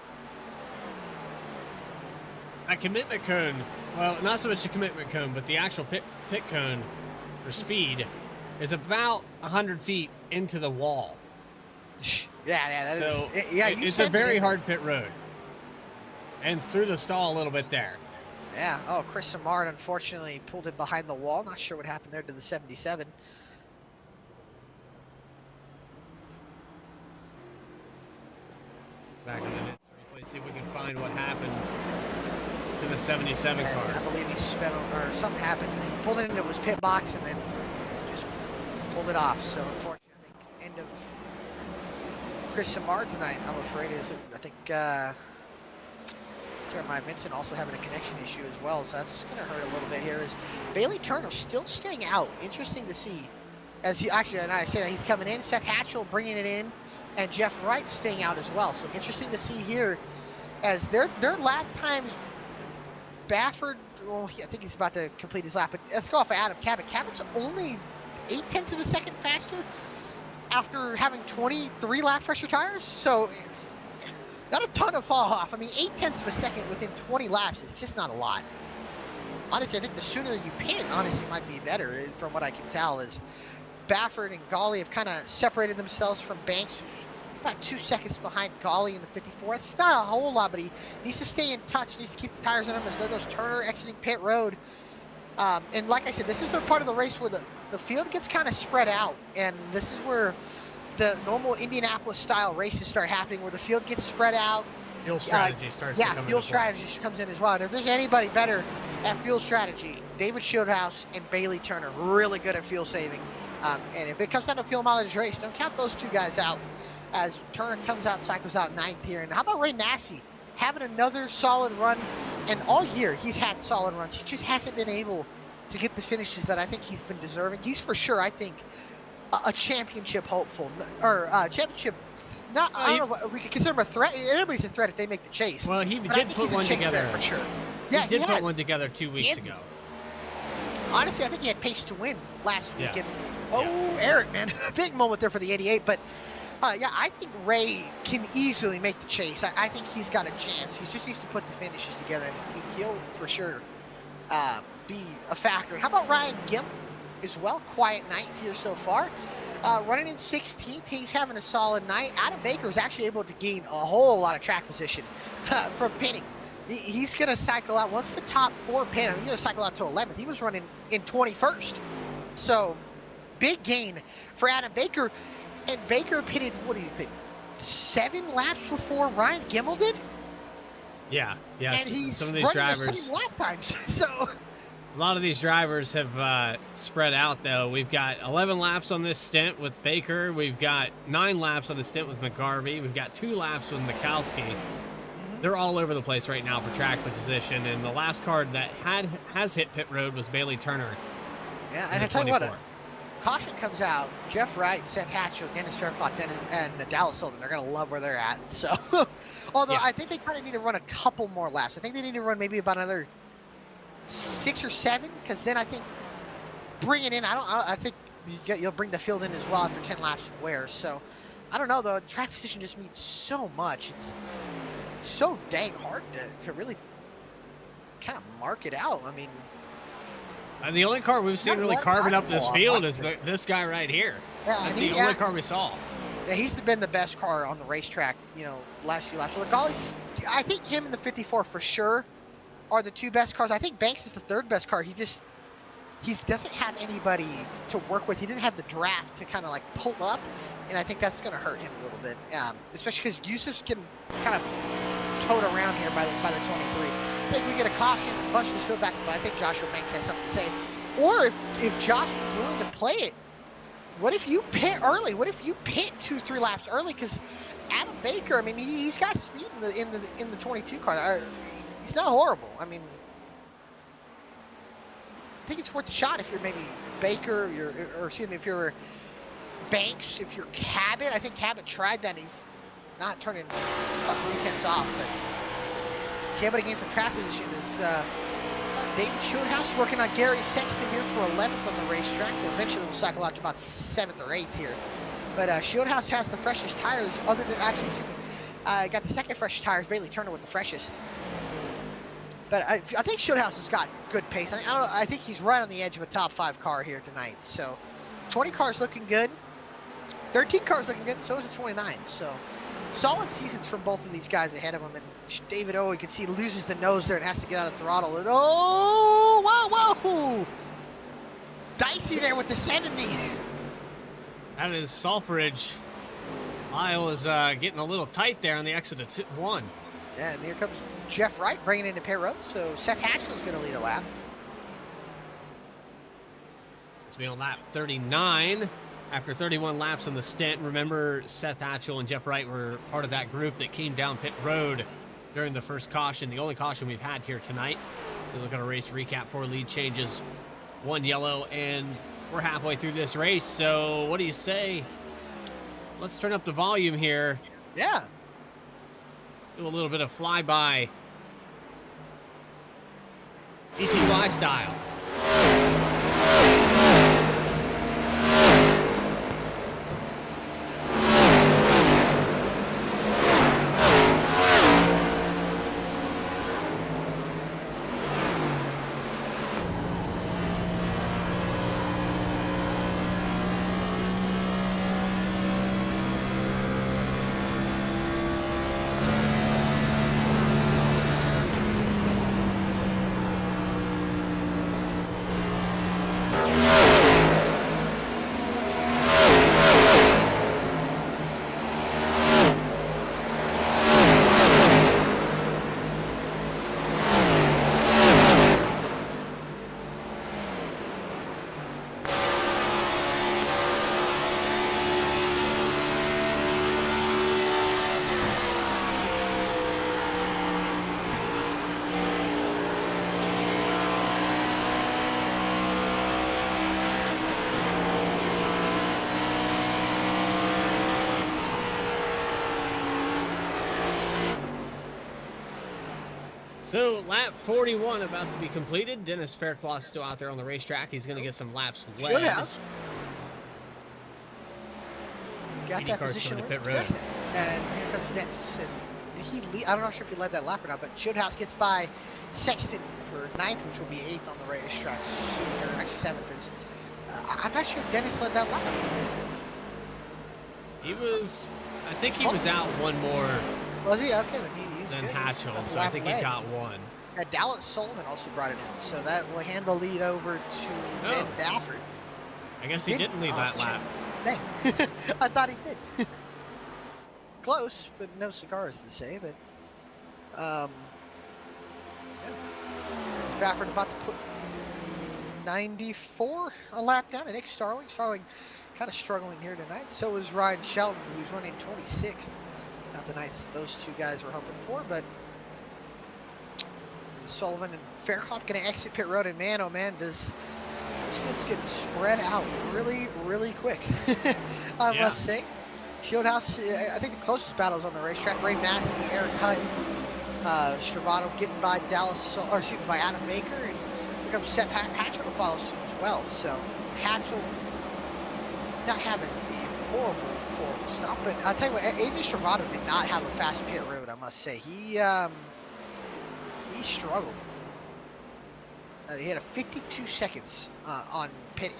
A commitment cone, well, not so much a commitment cone, but the actual pit cone for speed is about 100 feet into the wall. It's a very hard pit road. And through the stall a little bit there. Yeah. Oh, Chris Samard unfortunately pulled it behind the wall. Not sure what happened there to the 77. Back in the net, let's see if we can find what happened to the 77 car. I believe he sped on, or something happened. He pulled it into his pit box and then just pulled it off. So unfortunately, I think end of Chris Samard tonight, I'm afraid, is I think Jeremiah Vincent also having a connection issue as well, so that's going to hurt a little bit here. Is Bailey Turner still staying out? Interesting to see. As he actually, and I say that he's coming in, Seth Hatchell bringing it in, and Jeff Wright staying out as well. So interesting to see here, as their lap times. Baffert, well, I think he's about to complete his lap, but let's go off of Adam Cabot. Cabot's only 0.8 of a second faster after having 23 lap pressure tires. So not a ton of fall off. I mean, 0.8 of a second within 20 laps is just not a lot. Honestly, I think the sooner you pit, honestly, might be better. From what I can tell, is Baffert and Gawley have kind of separated themselves from Banks, who's about 2 seconds behind Gawley in the 54. It's not a whole lot, but he needs to stay in touch, needs to keep the tires on him as there goes Turner exiting pit road. And like I said, this is the part of the race where the field gets kind of spread out, and this is where the normal Indianapolis style races start happening, where the field gets spread out. Fuel strategy starts to come fuel into play. strategy comes in as well. And if there's anybody better at fuel strategy, David Shieldhouse and Bailey Turner, really good at fuel saving. And if it comes down to fuel mileage race, don't count those two guys out, as Turner comes out, cycles out 9th here. And how about Ray Massey having another solid run? And all year he's had solid runs. He just hasn't been able to get the finishes that I think he's been deserving. He's for sure, I think, a championship hopeful, or championship. Not, I don't know if we could consider him a threat. Everybody's a threat if they make the chase. Well, he did put one together for sure. Yeah, he did put one together 2 weeks ago. Honestly, I think he had pace to win last week. And, Eric, man, big moment there for the 88. But yeah, I think Ray can easily make the chase. I think he's got a chance. He just needs to put the finishes together, and he'll for sure be a factor. How about Ryan Gim as well? Quiet night here so far. Running in 16th, he's having a solid night. Adam Baker is actually able to gain a whole lot of track position from pinning. He's going to cycle out. Once the top 4 pin, he's going to cycle out to 11th. He was running in 21st. So, big gain for Adam Baker. And Baker pitted, what did he pit? 7 laps before Ryan Gimmel did? Yeah. And he's some of these running drivers, the same lap times. So... a lot of these drivers have spread out, though. We've got 11 laps on this stint with Baker. We've got 9 laps on the stint with McGarvey. We've got 2 laps with Mikowski. They're all over the place right now for track position. And the last card that has hit pit road was Bailey Turner. Yeah, and I tell you what, caution comes out. Jeff Wright, Seth Hatchell, Dennis Fairclough, and Dallas Sullivan. They're going to love where they're at. So, although I think they kind of need to run a couple more laps. I think they need to run maybe about another 6 or 7, because then I think bringing in, I think you'll bring the field in as well after 10 laps of wear. So I don't know, the track position just means so much. It's so dang hard to really kind of mark it out. I mean, the only car we've seen really carving up this field is this guy right here. Yeah, that's the only car we saw. Yeah, he's been the best car on the racetrack, last few laps. Well, the Gawley's, I think him and the 54 for sure are the 2 best cars. I think Banks is the 3rd best car. He doesn't have anybody to work with. He didn't have the draft to kind of like pull up, and I think that's going to hurt him a little bit, especially because Yusuf's getting kind of towed around here by the 23. I think we get a caution and bunch this field back, but I think Joshua Banks has something to say. Or if Josh was willing to play it, what if you pit early? What if you pit 2-3 laps early? Because Adam Baker, I mean, he's got speed in the 22 car. He's not horrible. I mean, I think it's worth a shot if you're maybe Baker, or excuse me, if you're Banks, if you're Cabot. I think Cabot tried that. He's not turning about 3/10 off, but he's able to gain some track position. Is David Shieldhouse working on Gary Sexton here for 11th on the racetrack. Eventually, we'll cycle out to about 7th or 8th here. But Shieldhouse has the freshest tires, other than actually, got the second freshest tires. Bailey Turner with the freshest. But I think Shieldhouse has got good pace. I think he's right on the edge of a top 5 car here tonight. So 20 cars looking good. 13 cars looking good. So is the 29. So solid seasons from both of these guys ahead of him. And David O, you can see, loses the nose there and has to get out of throttle. And oh, wow. Dicey there with the 70. That is Salfridge. Lyle is getting a little tight there on the exit of 1. Yeah, and here comes Jeff Wright bringing into pit road. So Seth Hatchell's going to lead a lap. It's been on lap 39 after 31 laps on the stint. Remember, Seth Hatchell and Jeff Wright were part of that group that came down pit road during the first caution, the only caution we've had here tonight. So look at a race recap, 4 lead changes, 1 yellow, and we're halfway through this race. So what do you say? Let's turn up the volume here. Yeah. Do a little bit of flyby, BTDY style. So lap 41 about to be completed. Dennis Faircloth still out there on the racetrack. He's going to get some laps led. Shieldhouse. Got that cars position coming to pit right. road. And here comes Dennis. And I'm not sure if he led that lap or not, but Shieldhouse gets by Sexton for 9th, which will be 8th on the racetrack. Or actually 7th is. I'm not sure if Dennis led that lap. He was, I think he was out one more Was he? Okay, then he's than good. Hatchell, He's so I think he got 1. Dallas Sullivan also brought it in, so that will hand the lead over to Ben Baffert. I guess he didn't lead that lap. Dang. I thought he did. Close, but no cigars to say. But yeah. Baffert about to put the 94 a lap down. And Nick Starling kind of struggling here tonight. So is Ryan Sheldon, who's running 26th. Not the nights those two guys were hoping for, but Sullivan and Faircloth going to exit pit road, and man, oh man, this field's getting spread out really, really quick. I must say. Shieldhouse, I think the closest battle is on the racetrack. Ray Massey, Eric Hutton, Stravato getting by by Adam Baker, and here comes Seth Hatchell to follow suit as well. So Hatchell not having a horrible stop, but I'll tell you what, AJ Stravato did not have a fast pit road, I must say. He struggled. He had a 52 seconds on pit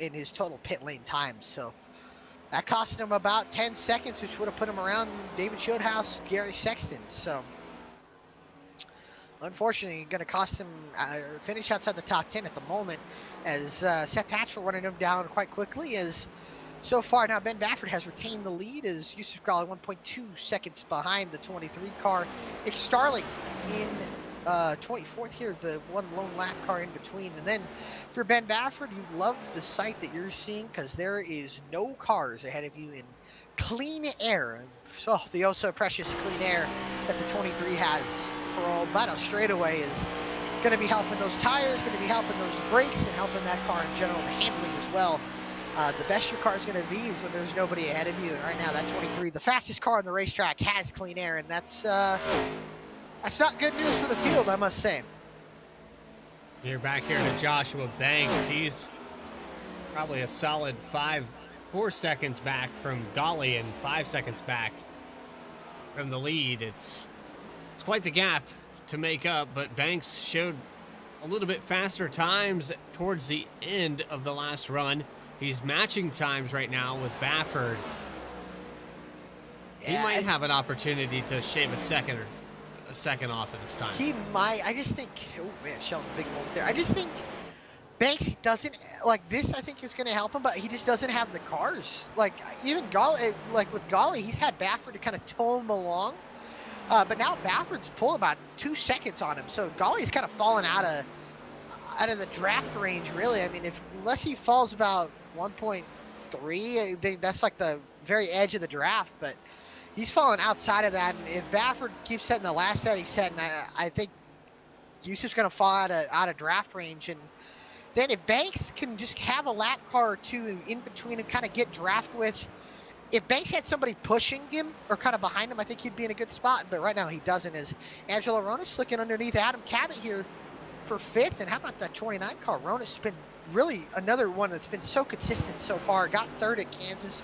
in his total pit lane time, so that cost him about 10 seconds, which would have put him around David Shieldhouse, Gary Sexton. So unfortunately, going to cost him finish outside the top 10 at the moment, as Seth Hatchell running him down quite quickly. As so far now, Ben Baffert has retained the lead, as Yusuf Ghali 1.2 seconds behind the 23 car. Nick Starling in 24th here, the one lone lap car in between. And then for Ben Baffert, you love the sight that you're seeing, because there is no cars ahead of you in clean air. So the oh so precious clean air that the 23 has for about a straightaway is going to be helping those tires, going to be helping those brakes, and helping that car in general, the handling as well. The best your car is going to be is when there's nobody ahead of you. And right now, that 23, the fastest car on the racetrack, has clean air, and that's not good news for the field, I must say. You're back here to Joshua Banks. He's probably a solid 4 seconds back from Golly and 5 seconds back from the lead. It's quite the gap to make up, but Banks showed a little bit faster times towards the end of the last run. He's matching times right now with Baffert. He might have an opportunity to shave a second off of this time. He might. I just think, oh man, Sheldon, big moment there. I just think Banks doesn't, like this, I think is going to help him, but he just doesn't have the cars. Like, even Golly, like with Golly, he's had Baffert to kind of tow him along. But now Baffert's pulled about 2 seconds on him. So Golly's kind of fallen out of the draft range, really. I mean, unless he falls about 1.3, I think that's like the very edge of the draft, but he's fallen outside of that. And if Baffert keeps setting the laps that he's setting, I think Yusuf's going to fall out of draft range. And then if Banks can just have a lap car or two in between and kind of get draft with, if Banks had somebody pushing him or kind of behind him, I think he'd be in a good spot. But right now he doesn't. As Angelo Ronas looking underneath Adam Cabot here for 5th. And how about that 29 car? Ronas been really another one that's been so consistent so far. Got 3rd at Kansas.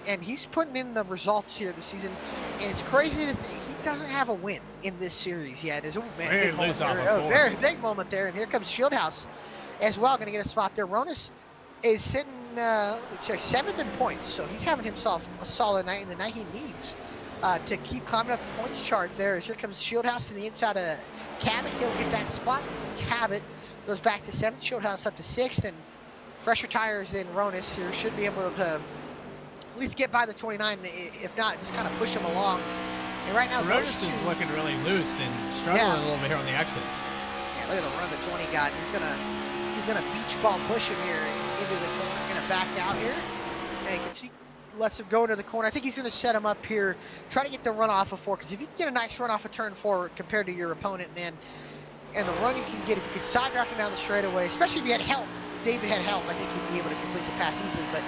And he's putting in the results here this season. And it's crazy to think he doesn't have a win in this series yet. Oh, man, big moment there. Very big moment there. And here comes Shieldhouse as well. Going to get a spot there. Ronas is sitting, let me check, 7th in points. So he's having himself a solid night, and the night he needs to keep climbing up the points chart there. As here comes Shieldhouse to the inside of Cabot. He'll get that spot. Cabot goes back to 7th. Shieldhouse up to 6th. And fresher tires than Ronas here should be able to at least get by the 29. If not, just kind of push him along. And right now, Ronas is looking really loose and struggling a little bit here on the exits. Yeah, look at the run the 20 got. He's gonna beach ball push him here into the corner. Gonna back out here. And you can see, lets him go into the corner. I think he's gonna set him up here. Try to get the run off of 4, because if you can get a nice run off of turn 4 compared to your opponent, man, and the run you can get, if you could side draft him down the straightaway, especially if you had help, David had help, I think he'd be able to complete the pass easily. But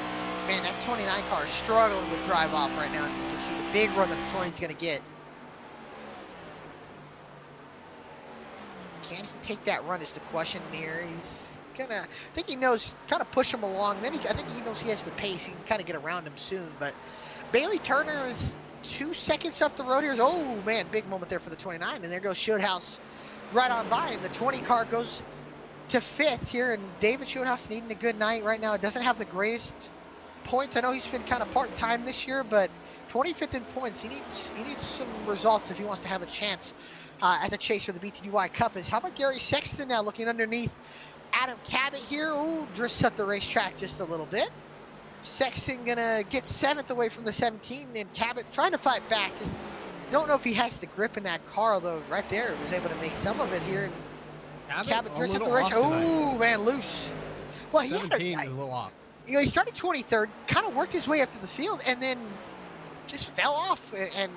man, that 29 car is struggling with drive off right now. You can see the big run that the 20 is gonna get. Can he take that run is the question here. He's gonna, I think he knows, kind of push him along. Then I think he knows he has the pace. He can kind of get around him soon. But Bailey Turner is 2 seconds up the road here. Oh man, big moment there for the 29. And there goes Shieldhouse right on by. And the 20 car goes to 5th here. And David Shieldhouse needing a good night right now. It doesn't have the greatest points. I know he's been kind of part-time this year, but 25th in points. He needs some results if he wants to have a chance at the chase for the BTDY Cup. How about Gary Sexton now looking underneath Adam Cabot here? Ooh, drifts up the racetrack just a little bit. Sexton gonna get 7th away from the 17, and Cabot trying to fight back. Just don't know if he has the grip in that car, although right there was able to make some of it here. And Cabot drifts up the racetrack. Oh man, loose. Well, he 17 is a little off. You know, he started 23rd, kind of worked his way up to the field, and then just fell off and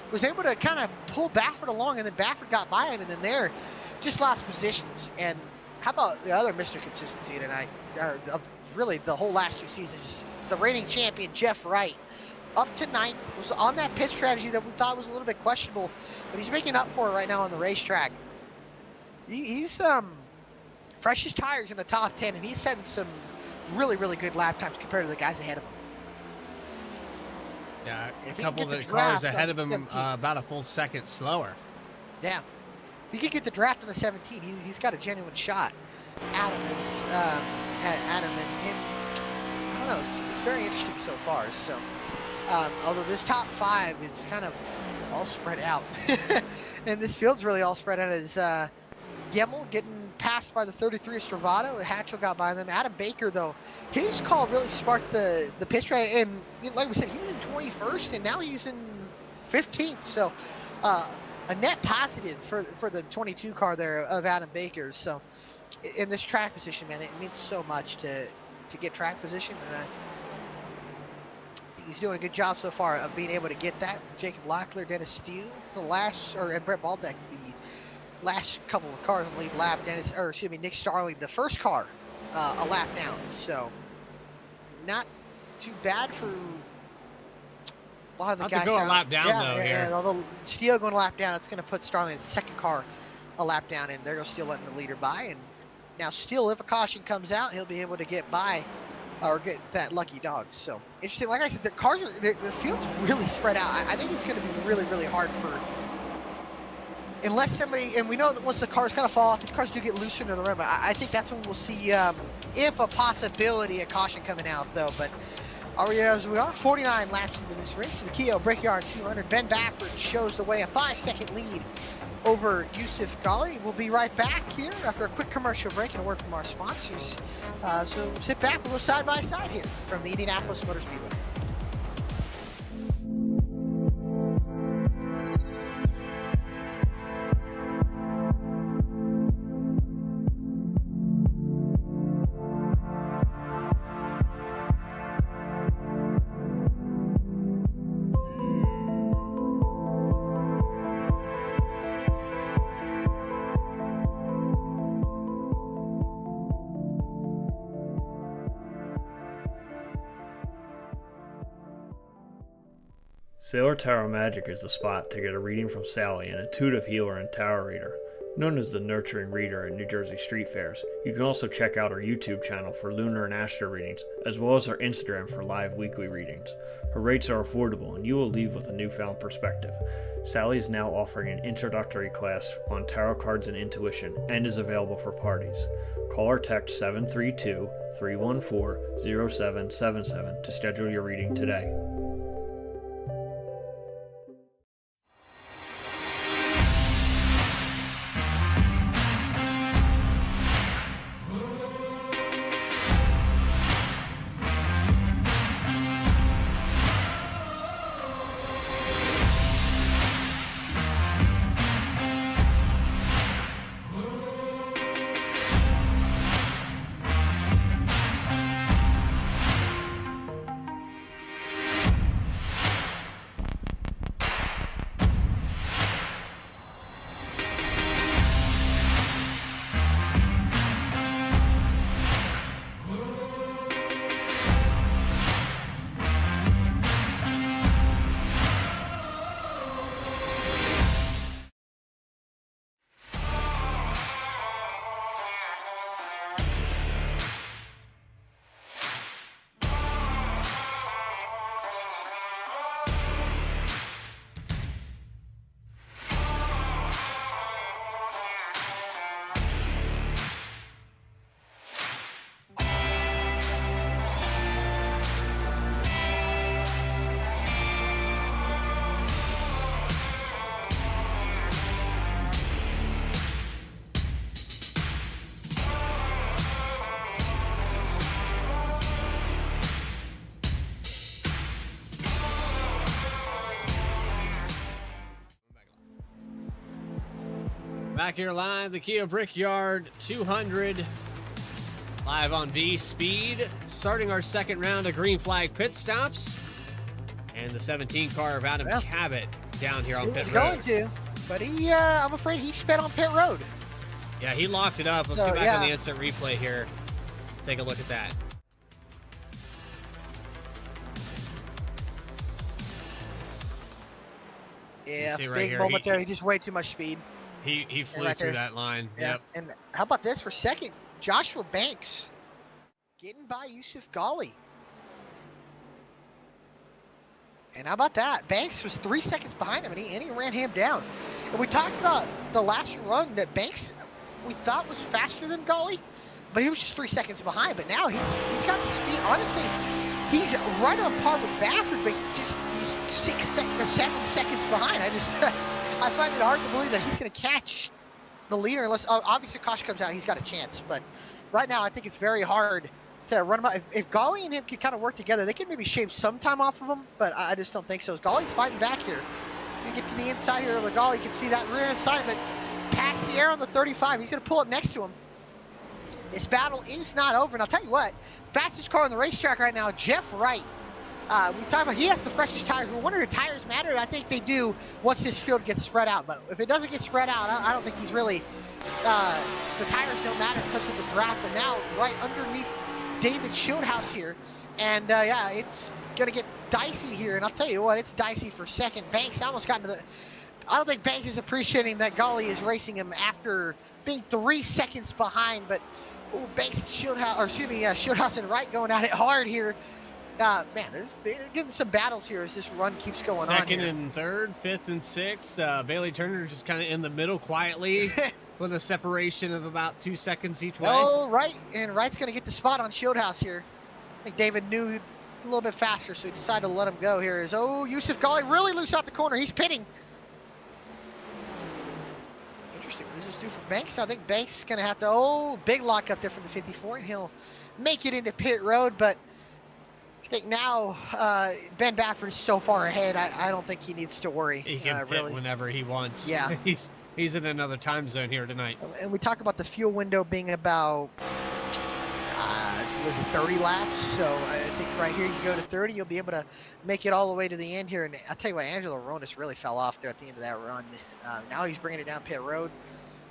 was able to kind of pull Baffert along, and then Baffert got by him, and then there just lost positions. And how about the other Mr. Consistency tonight, or of really the whole last 2 seasons, the reigning champion, Jeff Wright, up to 9th, was on that pit strategy that we thought was a little bit questionable, but he's making up for it right now on the racetrack. He's freshest tires in the top 10, and he's setting some really, really good lap times compared to the guys ahead of him. Yeah, a couple of the cars ahead of him about a full second slower. Yeah. If you could get the draft on the 17, he's got a genuine shot. Adam and him, I don't know, it's very interesting so far. So, although this top 5 is kind of all spread out. And this field's really all spread out as Gemmel getting passed by the 33 Stravado. Hatchell got by them. Adam Baker, though, his call really sparked the pitch rate. And like we said, he was in 21st, and now he's in 15th. So a net positive for the 22 car there of Adam Baker. So in this track position, man, it means so much to get track position. And think he's doing a good job so far of being able to get that. Jacob Locklear, Dennis Steele, and Brett Baldeck, the last couple of cars in the lead lap. Nick Starling, the first car, a lap down. So not too bad for a lot of the guys. To go a lap down though here. Yeah, although Steele going a lap down, it's going to put Starling, the second car, a lap down, and they're still letting the leader by. And now Steele, if a caution comes out, he'll be able to get by or get that lucky dog. So interesting. Like I said, the cars are, the field's really spread out. I think it's going to be really, really hard for, unless somebody, and we know that once the cars kind of fall off, these cars do get looser into the run, but I think that's when we'll see, if a possibility, a caution coming out though. But we are 49 laps into this race. The KHIO Brickyard 200. Ben Baffert shows the way, a 5-second lead over Yusuf Ghali. We'll be right back here after a quick commercial break and a word from our sponsors. So sit back, we'll go side by side here from the Indianapolis Motor Speedway. Sailor Tarot Magic is the spot to get a reading from Sally, an intuitive healer and tarot reader. Known as the Nurturing Reader at New Jersey street fairs, you can also check out our YouTube channel for lunar and astro readings, as well as our Instagram for live weekly readings. Her rates are affordable and you will leave with a newfound perspective. Sally is now offering an introductory class on tarot cards and intuition and is available for parties. Call or text 732-314-0777 to schedule your reading today. Back here live, the KHIO Brickyard 200, live on VSPEED, starting our second round of green flag pit stops, and the 17 car of Adam Cabot down here on pit road. He's going to, but I'm afraid he sped on pit road. Yeah, he locked it up. Let's get back on the instant replay here. Take a look at that. Yeah, right big here. moment there. He just way too much speed. He flew through that line. Yeah. Yep. And how about this for second? Joshua Banks getting by Yusuf Ghali. And how about that? Banks was 3 seconds behind him, and he ran him down. And we talked about the last run that Banks we thought was faster than Ghali, but he was just 3 seconds behind. But now he's got the speed. Honestly, he's right on par with Baffert, but he's 6 seconds or 7 seconds behind. I find it hard to believe that he's going to catch the leader unless obviously caution comes out. He's got a chance, but right now I think it's very hard to run him out. If Ghali and him could kind of work together, they could maybe shave some time off of him, but I just don't think so. Ghali's fighting back here. You get to the inside here of the Ghali, you can see that rear inside, but past the air on the 35. He's going to pull up next to him. This battle is not over, and I'll tell you what, fastest car on the racetrack right now, Jeff Wright, We talked about he has the freshest tires. We wonder if tires matter. I think they do once this field gets spread out. But if it doesn't get spread out, I don't think he's really. The tires don't matter because of the draft. But now, right underneath David Schildhouse here, and yeah, it's gonna get dicey here. And I'll tell you what, it's dicey for second. Banks almost got into the. I don't think Banks is appreciating that Golly is racing him after being 3 seconds behind. But ooh, Banks and Schildhouse, or excuse me, Schildhouse and Wright going at it hard here. Man, they're getting some battles here as this run keeps going on. Second and third, fifth and sixth. Bailey Turner just kind of in the middle quietly with a separation of about 2 seconds each way. Oh, Wright, and Wright's going to get the spot on Schildhouse here. I think David knew a little bit faster, so he decided to let him go here. Yusuf Golly really loose out the corner. He's pitting. Interesting. What does this do for Banks? I think Banks is going to have to, big lock up there from the 54, and he'll make it into pit road, but I think now Ben Baffert is so far ahead, I don't think he needs to worry. He can pit really. whenever he wants. Yeah. He's in another time zone here tonight. And we talk about the fuel window being about 30 laps. So I think right here you go to 30, you'll be able to make it all the way to the end here. And I'll tell you what, Angelo Ronis really fell off there at the end of that run. Now he's bringing it down pit road.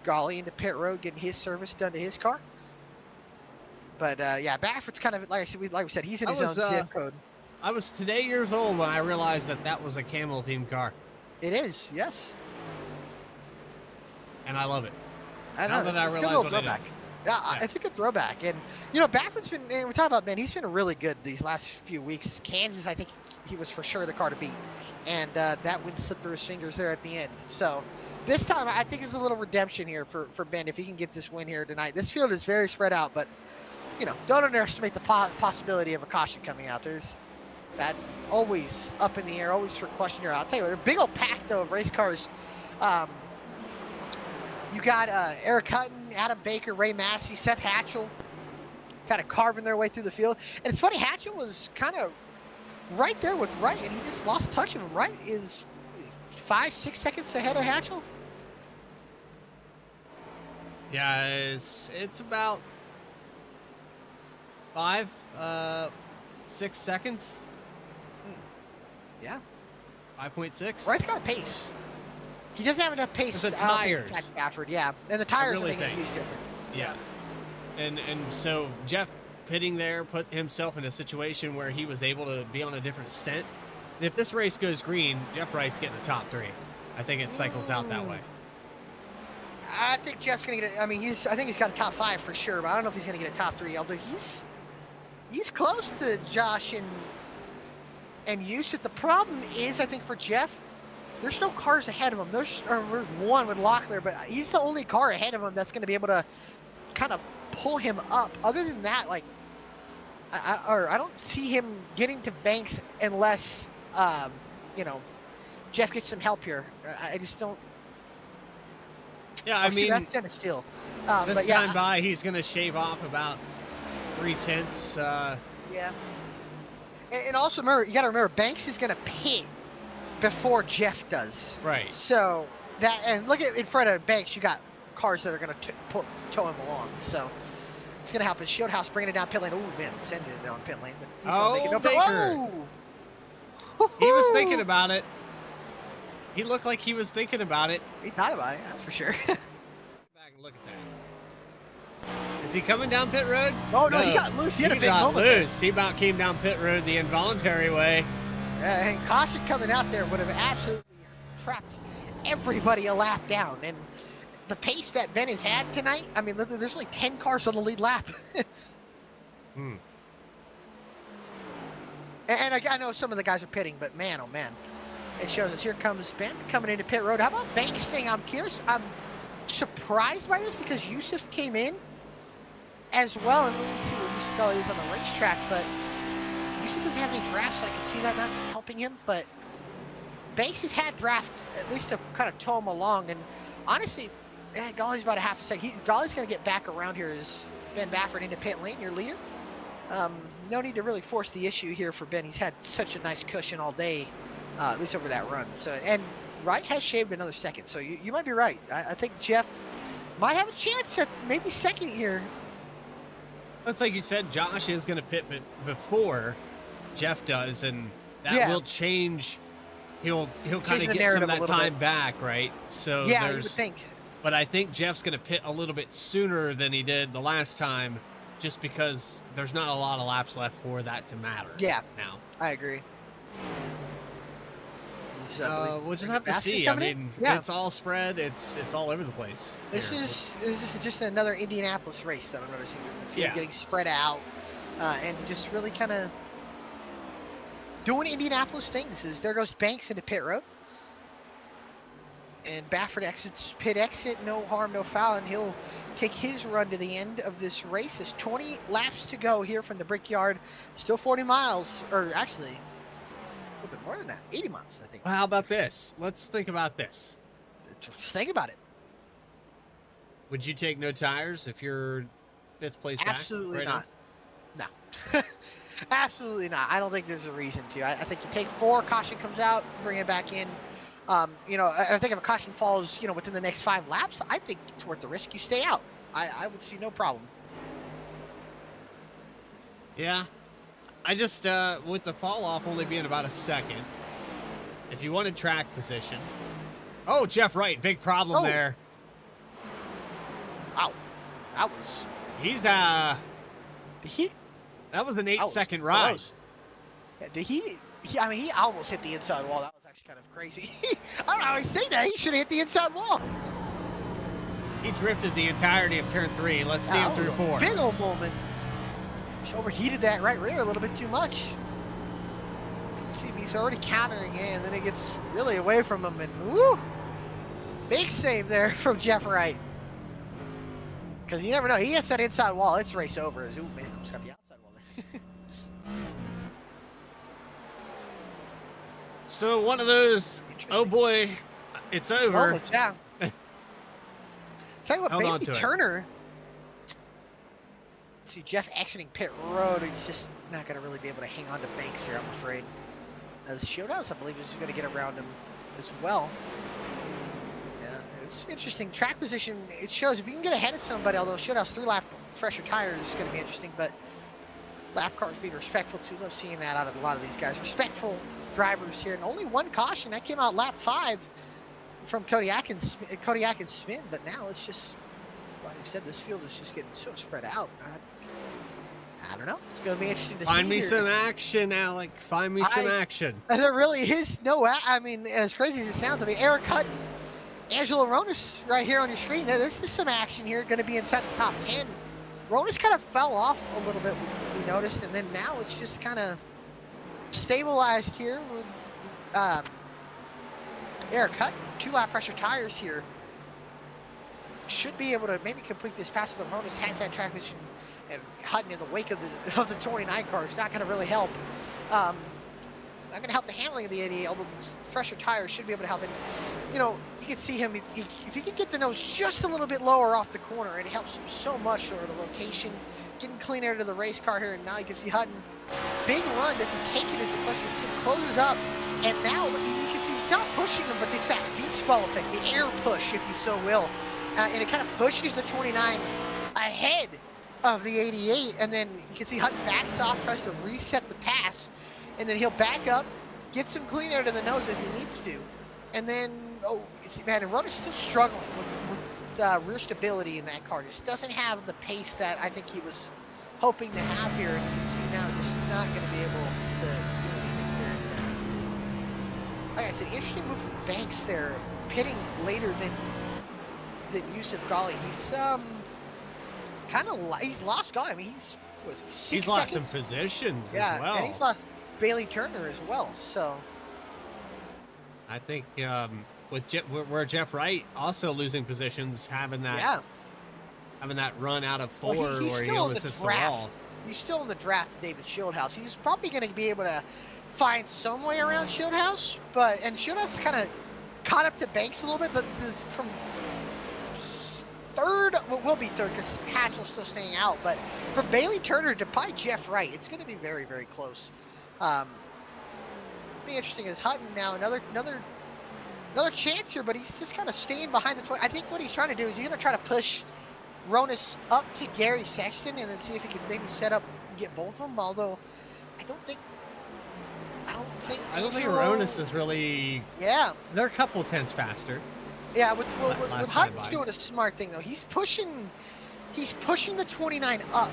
Golly into pit road, getting his service done to his car. But yeah, Baffert's kind of like we said, he's in his own zip code. I was today years old when I realized that was a Camel team car. It is, yes. And I love it. I know. Now that I realize what it is. Yeah, it's a good throwback. And, you know, Baffert's been, and we're talking about Ben, he's been really good these last few weeks. Kansas, I think he was for sure the car to beat. And that win slipped through his fingers there at the end. So this time, I think it's a little redemption here for Ben if he can get this win here tonight. This field is very spread out, but, you know, don't underestimate the possibility of a caution coming out. There's that always up in the air, always for question here. I'll tell you, they're a big old pack, though, of race cars. You got Eric Hutton, Adam Baker, Ray Massey, Seth Hatchell kind of carving their way through the field. And it's funny, Hatchell was kind of right there with Wright, and he just lost touch of him. Wright is 5-6 seconds ahead of Hatchell. Yeah, it's about 5-6 seconds. Yeah. 5.6. Wright's got a pace. He doesn't have enough pace. The tires. Stafford, yeah. And the tires really are making a huge difference. Yeah. And so Jeff pitting there put himself in a situation where he was able to be on a different stint. And if this race goes green, Jeff Wright's getting the top 3. I think it cycles out that way. I think Jeff's gonna get it. I mean, I think he's got a top 5 for sure, but I don't know if he's gonna get a top 3. Although he's close to Josh and Yusuf. The problem is, I think for Jeff, there's no cars ahead of him. There's one with Locklear, but he's the only car ahead of him that's going to be able to kind of pull him up. Other than that, like, I don't see him getting to Banks unless, you know, Jeff gets some help here. I just don't. Yeah, I mean, that's Dennis Steele. This time by, he's going to shave off about 3/10. Yeah. And also remember, you got to remember, Banks is going to pit before Jeff does. Right. So and look at in front of Banks, you got cars that are going to tow him along. So it's going to happen. Schildhouse bringing it down pit lane. Ooh, man, sending it down pit lane. But he's Baker. He was thinking about it. He looked like he was thinking about it. He thought about it, that's for sure. Back and look at that. Is he coming down pit road? Oh, no, he got loose. He had a big moment loose. He about came down pit road the involuntary way. And caution coming out there would have absolutely trapped everybody a lap down. And the pace that Ben has had tonight, I mean, there's only 10 cars on the lead lap. And I know some of the guys are pitting, but man, oh man. It shows us here comes Ben coming into pit road. How about Banks thing? I'm curious. I'm surprised by this because Yusuf came in as well. And let me see where Yusuf Golly is on the racetrack, but Yusuf doesn't have any drafts, so I can see that not helping him, but Banks has had draft at least to kind of tow him along, and honestly, Golly's about a half a second. Golly's going to get back around here as Ben Baffert into pit lane, your leader. No need to really force the issue here for Ben. He's had such a nice cushion all day, at least over that run. So, and Wright has shaved another second, so you might be right. I think Jeff might have a chance at maybe second here. Looks like you said Josh is going to pit before Jeff does, and that Yeah. will change. He'll kind Change of the get some narrative of a that little time bit. back, right? So Yeah, you there's, would think. but I think Jeff's going to pit a little bit sooner than he did the last time, just because there's not a lot of laps left for that to matter. Yeah. Now. I agree. We'll just have to see. I mean, yeah. it's all spread. It's all over the place. This here. is just another Indianapolis race that I'm noticing. The field Yeah. getting spread out, and just really kind of doing Indianapolis things. Is there goes Banks into pit road, and Baffert exits pit exit. No harm, no foul, and he'll take his run to the end of this race. There's 20 laps to go here from the Brickyard. Still 40 miles, or actually a little bit more than that, 80 miles, I think. Well, how about this? Let's think about this. Just think about it. Would you take no tires if you're 5th place back? Absolutely right not. No. Absolutely not. I don't think there's a reason to. I think you take 4, caution comes out, bring it back in. You know, I think if a caution falls, you know, within the next 5 laps, I think it's worth the risk. You stay out. I would see no problem. Yeah. I just, with the fall off only being about a second, if you wanted track position. Oh, Jeff Wright, big problem Oh. there. Wow. That was. He's, Did he? that was an that was 8-second ride. close. Yeah, did he? I mean, he almost hit the inside wall. That was actually kind of crazy. I don't know how he say that. He should have hit the inside wall. He drifted the entirety of turn 3. Let's see him That through was a 4. Big old moment. Just overheated that right rear a little bit too much. You see, he's already countering it, and then it gets really away from him, and woo! Big save there from Jeff Wright. Because you never know. He hits that inside wall. It's race over. Ooh, man, just got the outside wall there. So one of those, oh boy, it's over. Moments, yeah. Tell you what, Held on Bailey to it. Turner. See Jeff exiting pit road. He's just not going to really be able to hang on to Banks here, I'm afraid. As Showdown, I believe, is going to get around him as well. Yeah, it's interesting. Track position, it shows if you can get ahead of somebody, although Showdown's 3-lap fresher tires is going to be interesting, but lap cars being respectful too. Love seeing that out of a lot of these guys. Respectful drivers here, and only 1 caution. That came out lap 5 from Cody Atkins spin, but now it's just, like you said, this field is just getting so spread out. I don't know. It's going to be interesting to see. Find me here. some action, Alec. Find me some action. And there really is no, I mean, as crazy as it sounds to me, Eric Hutton, Angelo Ronis right here on your screen. This is some action here, going to be inside the top 10. Ronis kind of fell off a little bit, we noticed, and then now it's just kind of stabilized here with Eric Hutton. 2-lap fresher tires here. Should be able to maybe complete this pass with the Ronis, has that track position, and Hutton in the wake of the 29 car is not going to really help. Not going to help the handling of the 88, although the fresher tires should be able to help it. You know, you can see him, if he can get the nose just a little bit lower off the corner, it helps him so much over the rotation, getting clean air to the race car here, and now you can see Hutton. Big run, does he take it as a question? You see him closes up, and now you can see he's not pushing him, but it's that beach ball effect, the air push, if you so will. And it kind of pushes the 29 ahead of the 88, and then you can see Hutton backs off, tries to reset the pass, and then he'll back up, get some clean air to the nose if he needs to, and then, oh, you see, man, and Rona's still struggling with rear stability in that car. Just doesn't have the pace that I think he was hoping to have here, and you can see now just not going to be able to do anything here. Like I said, interesting move from Banks there, pitting later than Yusuf Ghali. He's kind of he's lost Ghali. I mean, he's lost some positions as well. And he's lost Bailey Turner as well. So I think with where Jeff Wright also losing positions, having that run out of 4 well, he's where he still in almost the hits the wall. draft. He's still in the draft of David Shieldhouse. He's probably going to be able to find some way around Shieldhouse, and Shieldhouse kind of caught up to Banks a little bit. From third, well, will be third because Hatchell's still staying out, but from Bailey Turner to probably Jeff Wright, it's going to be very, very close. Be interesting as Hutton now another chance here, but he's just kind of staying behind the 20. I think what he's trying to do is he's going to try to push Ronis up to Gary Sexton and then see if he can maybe set up and get both of them. Although I don't think I don't think Aronis is really. Yeah. They're a couple tenths faster. Yeah, with last Hutton's time by. doing a smart thing though. He's pushing the 29 up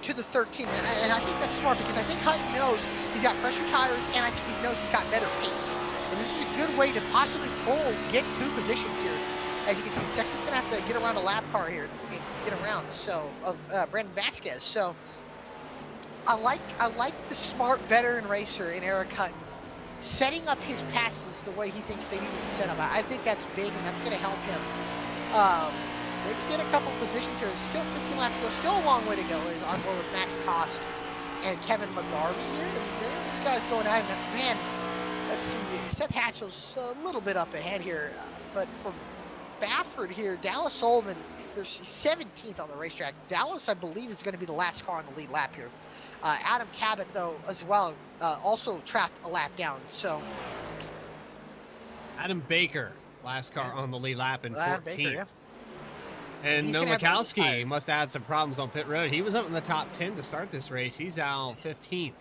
to the 13, and I think that's smart because I think Hutton knows he's got fresher tires, and I think he knows he's got better pace. And this is a good way to possibly get 2 positions here. As you can see, Sexton's gonna have to get around a lap car here and get around. So of Brandon Vasquez. So I like the smart veteran racer in Eric Hutton setting up his passes the way he thinks they need to be set up. I think that's big, and that's going to help him. Maybe get a couple positions here. Still 15 laps to go. Still a long way to go. Is on board with Max Cost and Kevin McGarvey here. Those guys going at it. Man, let's see. Seth Hatchell's a little bit up ahead here, but for Baffert here, Dallas Sullivan, there's 17th on the racetrack. Dallas, I believe, is going to be the last car on the lead lap here. Adam Cabot, though, as well, also trapped a lap down. So Adam Baker, last car on the lead lap in 14th. Baker, yeah. And He's No gonna have Mikowski must have had some problems on pit road. He was up in the top 10 to start this race. He's out 15th.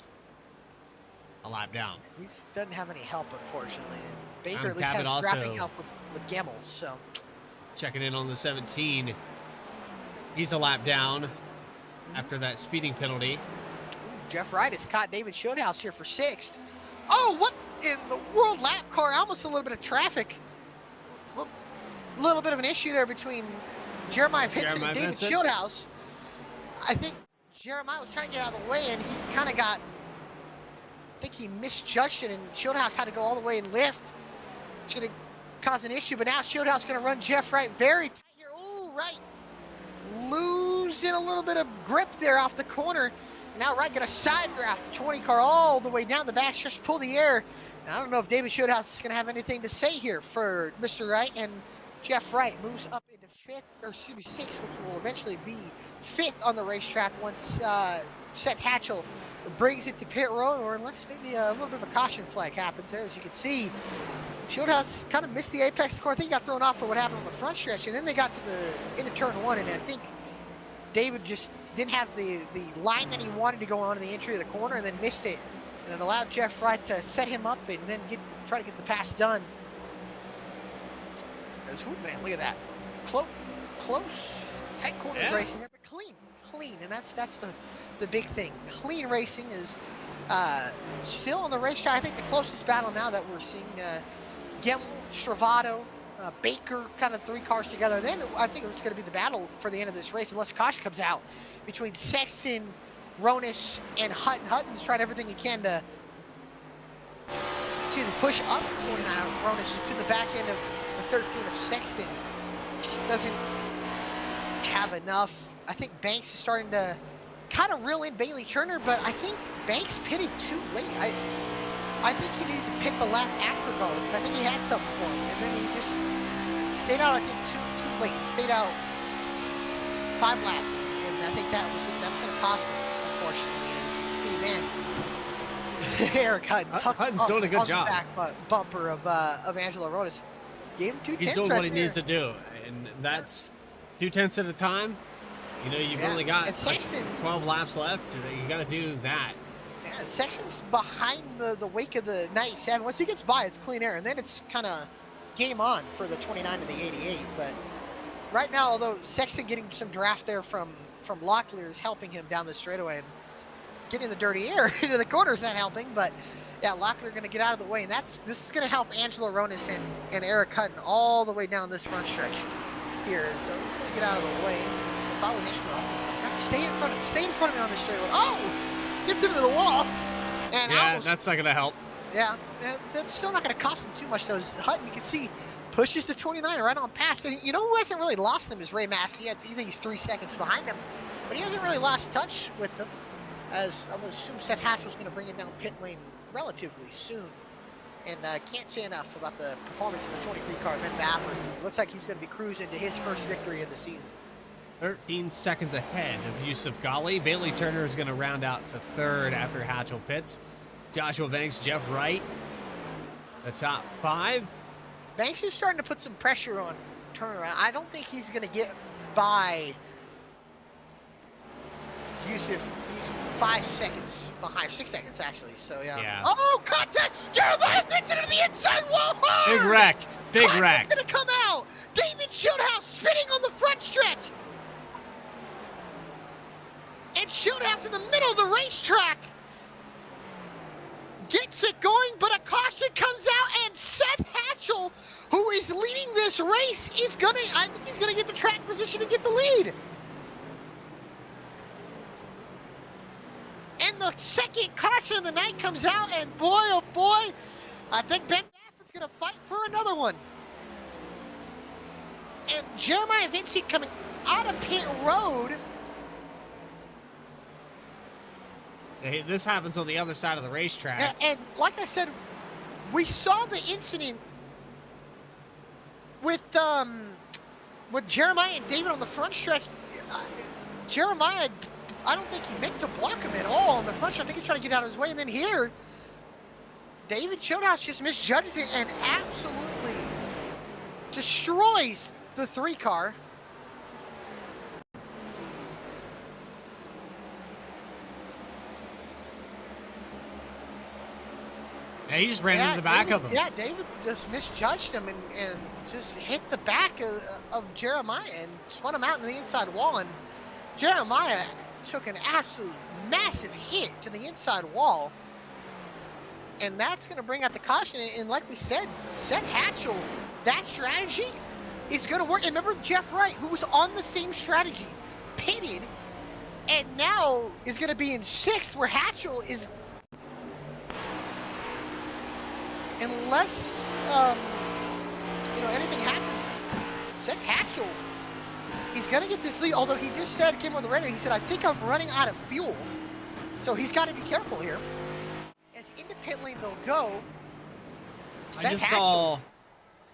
A lap down. He doesn't have any help, unfortunately. And Baker Adam at least Cabot has also drafting help with Gemmel. So checking in on the 17. He's a lap down after that speeding penalty. Jeff Wright has caught David Shieldhouse here for 6th. Oh, what in the world? Lap car, almost a little bit of traffic. A little bit of an issue there between Jeremiah Vincent and David Shieldhouse. I think Jeremiah was trying to get out of the way, and he kind of got, I think he misjudged it, and Shieldhouse had to go all the way and lift. Should have caused an issue, but now Shieldhouse going to run Jeff Wright very tight here. Oh, Wright losing a little bit of grip there off the corner. Now Wright going to side draft the 20 car all the way down the back, just pull the air. Now, I don't know if David Shieldhouse is going to have anything to say here for Mr. Wright, and Jeff Wright moves up into 5th, or excuse me, 6th, which will eventually be 5th on the racetrack once Seth Hatchell brings it to pit road, or unless maybe a little bit of a caution flag happens there. As you can see, Shieldhouse kind of missed the apex of the corner. I think he got thrown off for what happened on the front stretch, and then they got to the into turn 1, and I think David just didn't have the line that he wanted to go on in the entry of the corner, and then missed it, and it allowed Jeff Wright to set him up and then try to get the pass done. Man, look at that. Close, tight quarters racing there, but clean, and that's the big thing. Clean racing is still on the racetrack. I think the closest battle now that we're seeing, Gemmel, Stravato, Baker, kind of 3 cars together. Then I think it's going to be the battle for the end of this race, unless a caution comes out, between Sexton, Ronis, and Hutton. Hutton's tried everything he can to push up 29 Ronis to the back end of the 13 of Sexton. Just doesn't have enough. I think Banks is starting to kind of reel in Bailey Turner, but I think Banks pitted too late. I think he needed to pit the lap after Garland, because I think he had something for him, and then he just stayed out, I think, too late. He stayed out 5 laps, and I think that's going to cost him, unfortunately. See, man, Eric Hutton Hutton's doing a good job. The back bumper of Angelo Rodas. Gave him 2 tenths. He's doing right what he there. needs to do, and that's 2 tenths at a time. You know, you've only got like 12 laps left. You got to do that. Yeah, Sexton's behind the wake of the 97. Once he gets by, it's clean air, and then it's kind of game on for the 29 to the 88. But right now, although Sexton getting some draft there from Locklear is helping him down the straightaway, and getting the dirty air into the corner is not helping. But yeah, Locklear going to get out of the way, and this is going to help Angelo Ronis and Eric Hutton all the way down this front stretch here. So he's going to get out of the way. If I was Angelo, I'd stay in front of me on this straightaway. Oh! Gets into the wall, and yeah, that's not going to help. Yeah, that's still not going to cost him too much, though. Hutton, you can see, pushes the 29 right on past. And you know who hasn't really lost him is Ray Massey. I think he's 3 seconds behind him, but he hasn't really lost touch with them, as I'm going to assume Seth Hatchell's going to bring it down pit lane relatively soon. And can't say enough about the performance of the 23 car, Ben Baffert. Looks like he's going to be cruising to his first victory of the season. 13 seconds ahead of Yusuf Ghali. Bailey Turner is going to round out to 3rd after Hatchell pits. Joshua Banks, Jeff Wright, the top 5. Banks is starting to put some pressure on Turner. I don't think he's going to get by Yusuf he's 5 seconds behind, 6 seconds actually. So yeah. Yeah. Oh, contact! Jeremiah Vincent into the inside wall. Hard! Big wreck. Big Carson's wreck. gonna come out. David Shieldhouse spinning on the front stretch. And Shieldhouse in the middle of the racetrack gets it going, but a caution comes out, and Seth Hatchell, who is leading this race, is gonna, I think he's gonna get the track position and get the lead. And the second caution of the night comes out, and boy, oh boy, I think Ben Baffert's gonna fight for another one. And Jeremiah Vincent coming out of pit road. Hey, this happens on the other side of the racetrack. And like I said, we saw the incident with Jeremiah and David on the front stretch. Jeremiah, I don't think he meant to block him at all on the front stretch. I think he's trying to get out of his way. And then here, David Shieldhouse just misjudges it and absolutely destroys the 3 car. Yeah, he just ran into the back of him. Yeah, David just misjudged him and just hit the back of Jeremiah and spun him out into the inside wall. And Jeremiah took an absolute massive hit to the inside wall. And that's going to bring out the caution. And like we said, Seth Hatchell, that strategy is going to work. And remember Jeff Wright, who was on the same strategy, pitted, and now is going to be in 6th, where Hatchell is... Unless, anything happens, Seth Hatchell is going to get this lead. Although he just said, came on the radio, he said, I think I'm running out of fuel. So he's got to be careful here. As independently they'll go. I just saw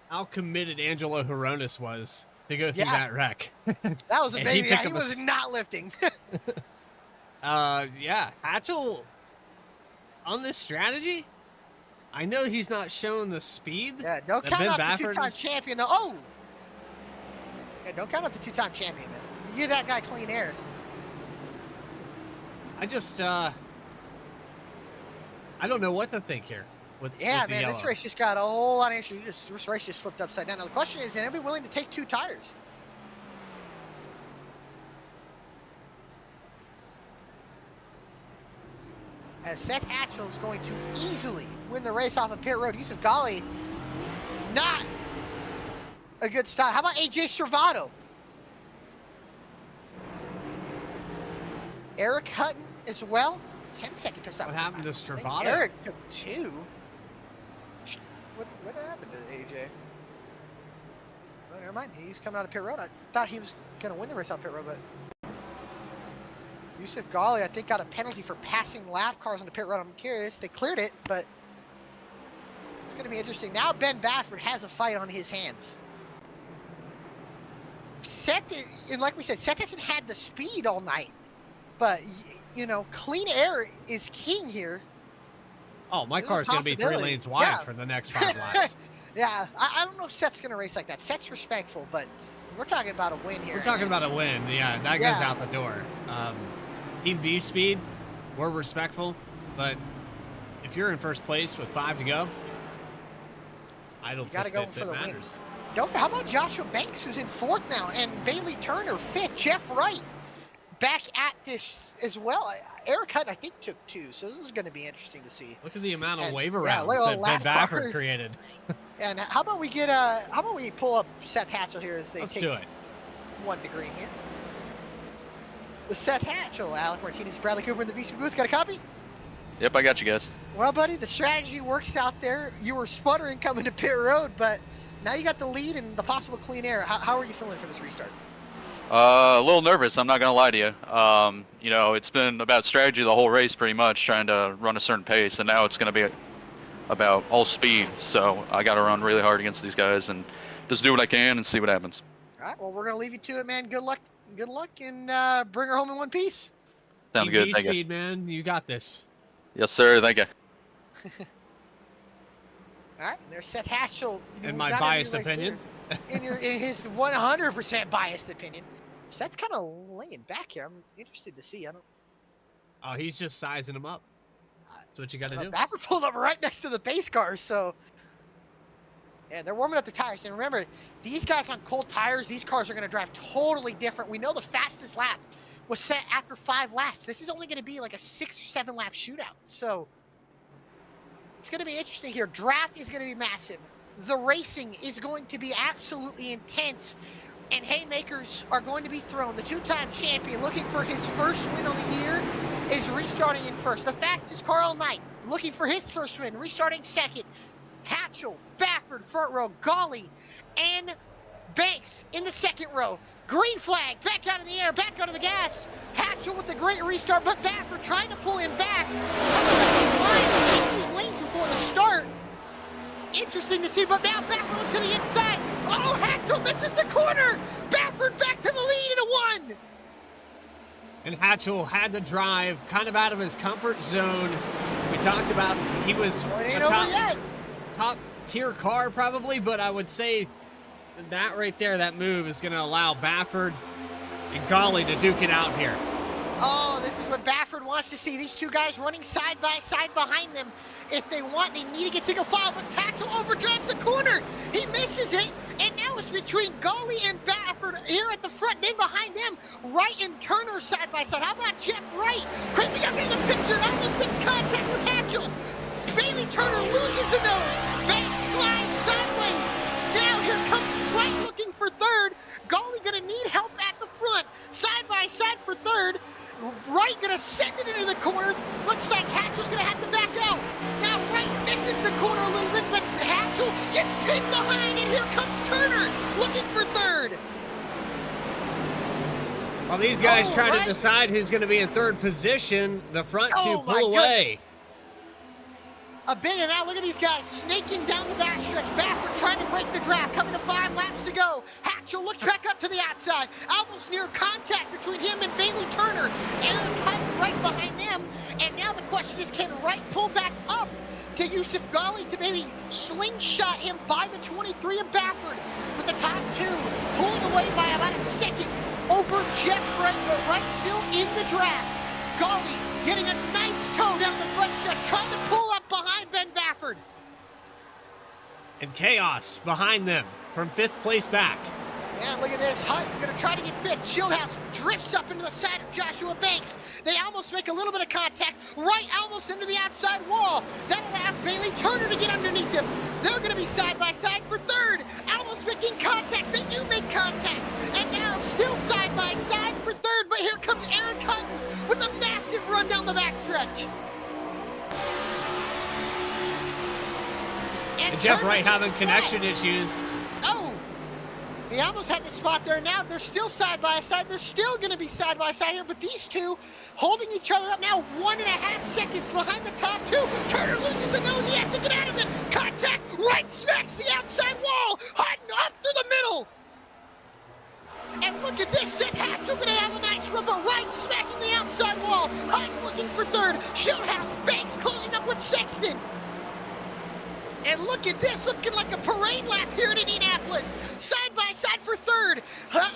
how committed Angelo Horonis was to go through that wreck. That was a And baby. He up was not lifting. Yeah, Hatchell on this strategy. I know he's not showing the speed. Yeah, don't that count Ben out the Baffert 2-time is. champion. Though. Oh! Yeah, don't count out the 2-time champion, man. You give that guy clean air. I just, I don't know what to think here. With the Man, yellow. this race just got a whole lot of issues. This race just flipped upside down. Now, the question is anybody willing to take 2 tires? As Seth Hatchell is going to easily win the race off of pit road. Yusuf Ghali, not a good stop. How about AJ Stravato? Eric Hutton as well. 10-second pit stop. What happened to I think Stravato? Eric took 2. What happened to AJ? Well, never mind. He's coming out of pit road. I thought he was going to win the race off pit road, but Yusuf Ghali, I think, got a penalty for passing lap cars on the pit road. I'm curious. They cleared it, but it's going to be interesting. Now Ben Baffert has a fight on his hands. Seth, and like we said, Seth hasn't had the speed all night, but, clean air is king here. Oh, my car's going to be 3 lanes wide for the next 5 laps. Yeah, I don't know if Seth's going to race like that. Seth's respectful, but we're talking about a win here. We're talking about a win. Yeah, that goes out the door. Team V-Speed, we're respectful, but if you're in first place with 5 to go, I don't think that matters. How about Joshua Banks, who's in 4th now, and Bailey Turner 5th, Jeff Wright back at this as well. Eric Hutt, I think, took 2, so this is going to be interesting to see. Look at the amount of waiver rounds that Ben Baffert created. And how about we pull up Seth Hatchell here as they take do it. 1 degree here. The Seth Hatchell, Alec Martinez, Bradley Cooper in the VC booth. Got a copy? Yep, I got you guys. Well, buddy, the strategy works out there. You were sputtering coming to pit road, but now you got the lead and the possible clean air. How are you feeling for this restart? A little nervous, I'm not going to lie to you. It's been about strategy the whole race pretty much, trying to run a certain pace, and now it's going to be about all speed. So I got to run really hard against these guys and just do what I can and see what happens. All right, well, we're going to leave you to it, man. Good luck, and bring her home in one piece. Sounds good, thank you. Speed, man, you got this. Yes, sir, thank you. All right, there's Seth Hatchell. In my biased opinion. in his 100% biased opinion. Seth's kind of laying back here. I'm interested to see. Oh, he's just sizing them up. That's what you got to do. Baffert pulled up right next to the pace car, so. Yeah, they're warming up the tires. And remember, these guys on cold tires, these cars are going to drive totally different. We know the fastest lap was set after 5 laps. This is only going to be like a 6 or 7 lap shootout. So it's going to be interesting here. Draft is going to be massive. The racing is going to be absolutely intense. And haymakers are going to be thrown. The 2-time champion looking for his first win on the year is restarting in first. The fastest car all night looking for his first win, restarting second. Hatchell, Baffert, front row, Golly, and Banks in the second row. Green flag, back out of the air, back out of the gas. Hatchell with the great restart, but Baffert trying to pull him back. Coming these lanes before the start. Interesting to see, but now Baffert looks to the inside. Oh, Hatchell misses the corner. Baffert back to the lead in a 1. And Hatchell had to drive kind of out of his comfort zone. We talked about he was Well, it ain't over yet. top tier car probably, but I would say that right there, that move is going to allow Baffert and Golly to duke it out here. Oh, this is what Baffert wants to see. These two guys running side by side behind them. If they want, they need to get single file, but Hatchell overdrives the corner. He misses it, and now it's between Golly and Baffert here at the front. Then behind them, Wright and Turner side by side. How about Jeff Wright creeping up into the picture? Almost makes contact with Hatchell. Bailey Turner loses the nose. Banks slides sideways. Now here comes Wright looking for third. Golly gonna need help at the front. Side by side for third. Wright gonna send it into the corner. Looks like Hatchell's gonna have to back out. Now Wright misses the corner a little bit, but Hatchell gets pinned behind, and here comes Turner looking for third. While these guys try to decide who's going to be in third position, the front two pull away. A bit, and now look at these guys snaking down the backstretch. Baffert trying to break the draft, coming to 5 laps to go. Hatchell looks back up to the outside, almost near contact between him and Bailey Turner. Aaron Cutton right behind them, and now the question is, can Wright pull back up to Yusuf Golly to maybe slingshot him by the 23 of Baffert? With the top 2 pulling away by about a second over Jeff Wright, but Wright still in the draft. Golly getting a nice toe down the front stretch, trying to pull up behind Ben Baffert. And chaos behind them from 5th place back. Yeah, look at this. Hunt gonna try to get fit. Shieldhouse drifts up into the side of Joshua Banks. They almost make a little bit of contact. Right almost into the outside wall. That allows Bailey Turner to get underneath him. They're gonna be side by side for third. Almost making contact. They do make contact. And now still side by side for third. But here comes Aaron Cutton with a massive run down the backstretch. And Jeff Wright having connection issues. Oh, he almost had the spot there. Now they're still side by side. They're still going to be side by side here, but these two holding each other up now 1.5 seconds behind the top 2. Turner loses the nose. He has to get out of it. Contact. Wright smacks the outside wall. Hutton up through the middle. And look at this. Seth Hatchell going to have a nice run, but Wright smacking the outside wall. Hutton looking for third. Shieldhouse. Banks closing up with Sexton. And look at this, looking like a parade lap here in Indianapolis. Side by side for third.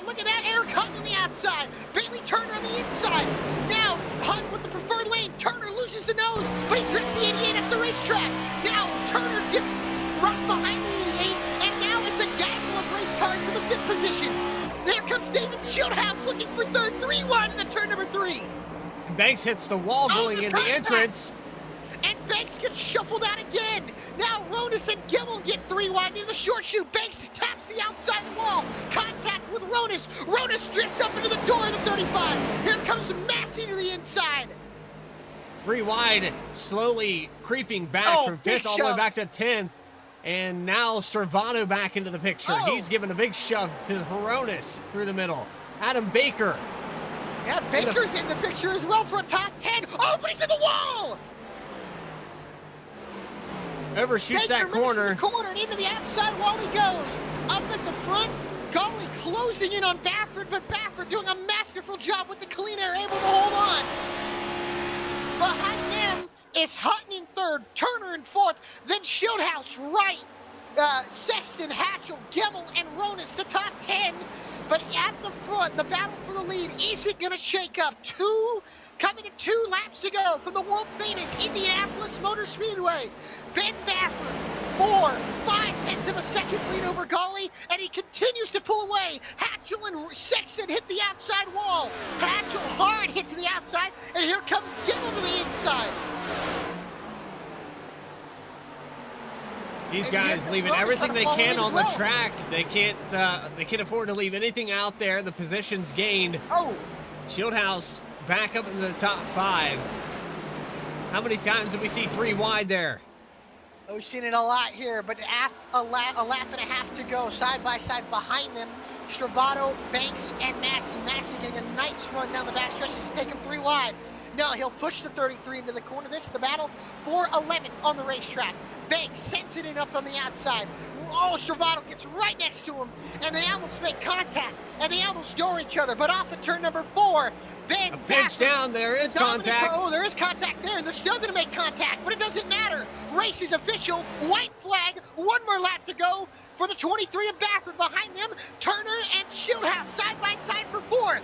Look at that, Eric Hunt on the outside. Bailey Turner on the inside. Now, Hunt with the preferred lane. Turner loses the nose, but he drifts the 88 at the racetrack. Now, Turner gets right behind the 88, and now it's a gaggle of race cars for the 5th position. There comes David Shieldhouse looking for third, 3 wide into turn number 3. Banks hits the wall going in the entrance. And Banks gets shuffled out again. Now Ronis and Gimmel get 3 wide in the short shoot. Banks taps the outside wall. Contact with Ronis. Ronis drifts up into the door of the 35. Here comes Massey to the inside. 3 wide, slowly creeping back from 5th all the way back to 10th. And now Stravano back into the picture. He's giving a big shove to Hronis through the middle. Adam Baker. Yeah, Baker's in the picture as well for a top 10. Oh, but he's in the wall. Overshoots that corner. The corner and into the outside wall he goes. Up at the front, Golly closing in on Baffert, but Baffert doing a masterful job with the clean air, able to hold on. Behind them is Hutton in 3rd, Turner in 4th, then Shieldhouse, Wright, Sexton, Hatchell, Gimmel, and Ronis, the top 10. But at the front, the battle for the lead isn't going to shake up. 2 Coming to 2 laps to go from the world-famous Indianapolis Motor Speedway. Ben Baffert, 4.5 of a second lead over Gawley, and he continues to pull away. Hatchell and Sexton hit the outside wall. Hatchell hard hit to the outside, and here comes Gimmel to the inside. These guys leaving everything they can on the track. They can't afford to leave anything out there. The positions gained. Oh, Shieldhouse back up into the top 5. How many times have we seen 3 wide there? we've seen it a lot here, but a lap and a half to go, side by side behind them. Stravato, Banks, and Massey. Massey getting a nice run down the back stretch as he take him 3 wide. No, he'll push the 33 into the corner. This is the battle for 11th on the racetrack. Banks sends it in up on the outside. Oh, Stravato gets right next to him, and they almost make contact, and they almost door each other. But off of turn number 4, Ben a pinch down, there is contact. Oh, there is contact there, and they're still going to make contact, but it doesn't matter. Race is official. White flag. 1 more lap to go for the 23 of Baffert. Behind them, Turner and Shieldhouse side by side for 4th.